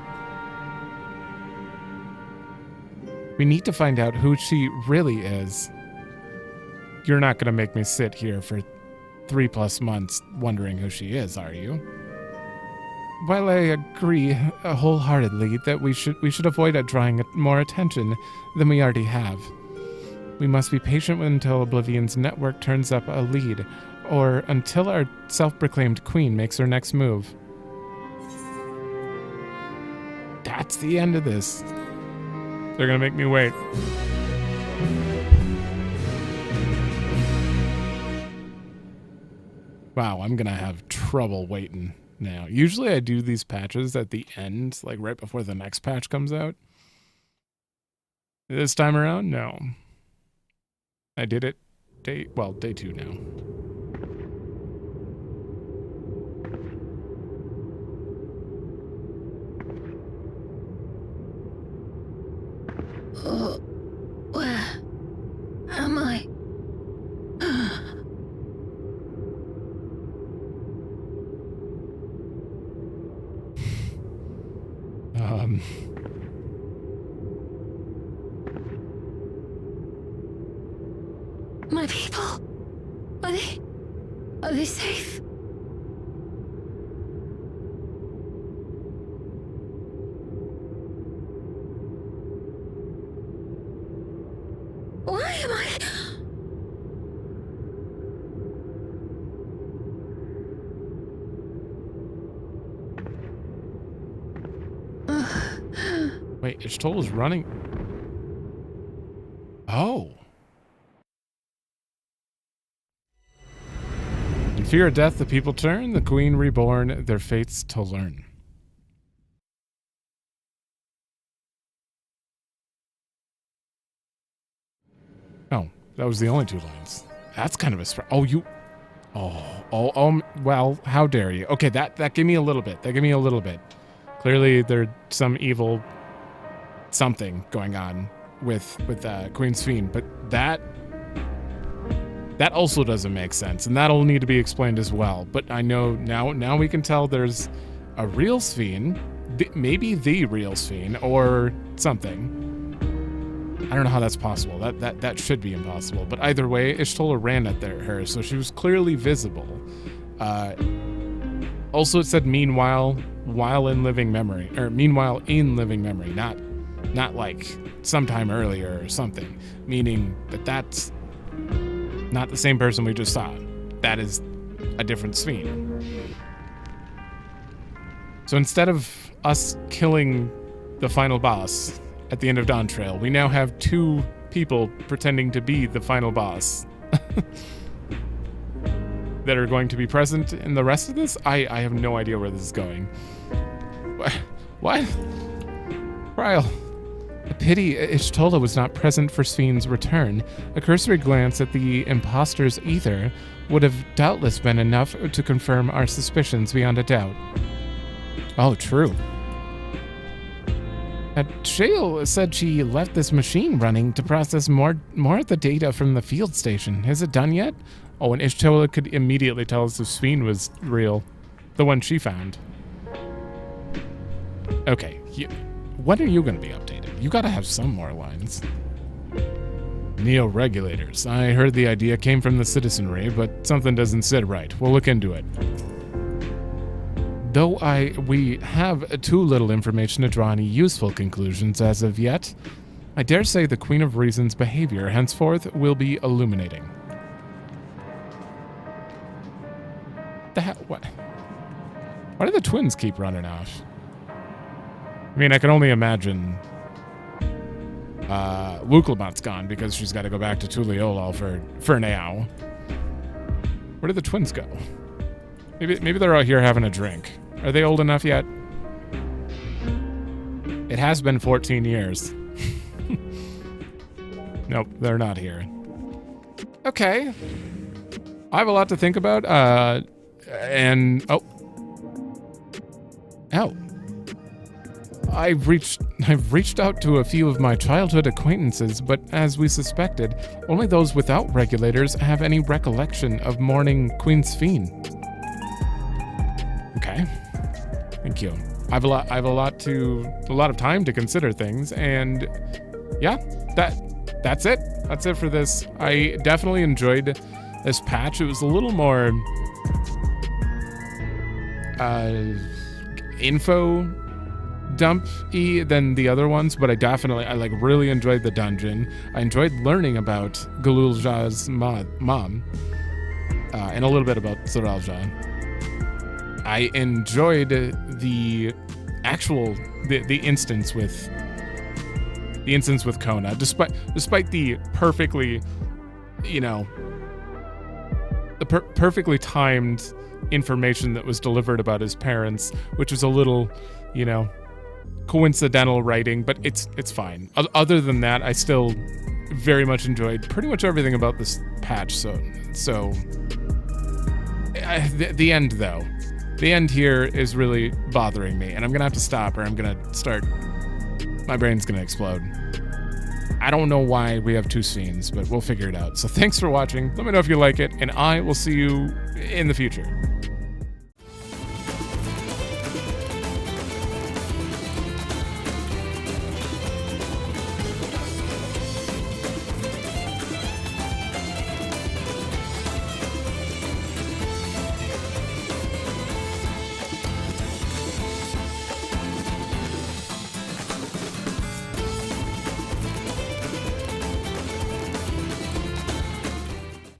We need to find out who she really is. You're not going to make me sit here for 3+ months wondering who she is, are you? While I agree wholeheartedly that we should avoid drawing more attention than we already have, we must be patient until Oblivion's network turns up a lead, or until our self-proclaimed queen makes her next move. That's the end of this. They're gonna make me wait. Wow, I'm gonna have trouble waiting now. Usually I do these patches at the end, like right before the next patch comes out. This time around, no. I did it day 2 now. My people? Are they safe? Why am I... Wait, Hhetso is running. Oh. In fear of death, the people turn, the queen reborn, their fates to learn. Oh, that was the only 2 lines. That's kind of a well, how dare you? Okay, that gave me a little bit. That gave me a little bit. Clearly, there's some evil something going on with Queen's Fiend, but that also doesn't make sense, and that'll need to be explained as well. But I know now we can tell there's a real Sphene, maybe the real Sphene, or something. I don't know how that's possible. That should be impossible. But either way, Hhetso ran at her, so she was clearly visible. Also, it said meanwhile in living memory, not like sometime earlier or something, meaning that's not the same person we just saw. That is a different Sphene. So instead of us killing the final boss at the end of Dawntrail, we now have 2 people pretending to be the final boss that are going to be present in the rest of this. I have no idea where this is going. What? Ryle. A pity Hhetso was not present for Sphene's return. A cursory glance at the imposter's ether would have doubtless been enough to confirm our suspicions beyond a doubt. Oh, true. Trail said she left this machine running to process more of the data from the field station. Is it done yet? Oh, and Hhetso could immediately tell us if Sphene was real. The one she found. Okay, when are you going to be updated? You gotta have some more lines. Neo-regulators. I heard the idea came from the citizenry, but something doesn't sit right. We'll look into it. Though we have too little information to draw any useful conclusions as of yet, I dare say the Queen of Reason's behavior henceforth will be illuminating. The hell? What? Why do the twins keep running off? I mean, I can only imagine Wuklebot's gone because she's got to go back to Tuliolol for now. Where did the twins go? Maybe they're out here having a drink. Are they old enough yet? It has been 14 years. Nope, they're not here. Okay. I have a lot to think about. And oh. I've reached out to a few of my childhood acquaintances, but as we suspected, only those without regulators have any recollection of mourning Queen Sphene. Okay. Thank you. I have a lot of time to consider things, and yeah, that's it. That's it for this. I definitely enjoyed this patch. It was a little more info dump-y than the other ones, but I really enjoyed the dungeon. I enjoyed learning about Galulja's mom, and a little bit about Zoralja. I enjoyed the instance with Kona, despite the perfectly, perfectly timed information that was delivered about his parents, which was a little, coincidental writing, but it's fine. Other than that, I still very much enjoyed pretty much everything about this patch. So the end though. The end here is really bothering me, and I'm gonna have to stop, or I'm gonna start. My brain's gonna explode. I don't know why we have 2 scenes, but we'll figure it out. So thanks for watching. Let me know if you like it, and I will see you in the future.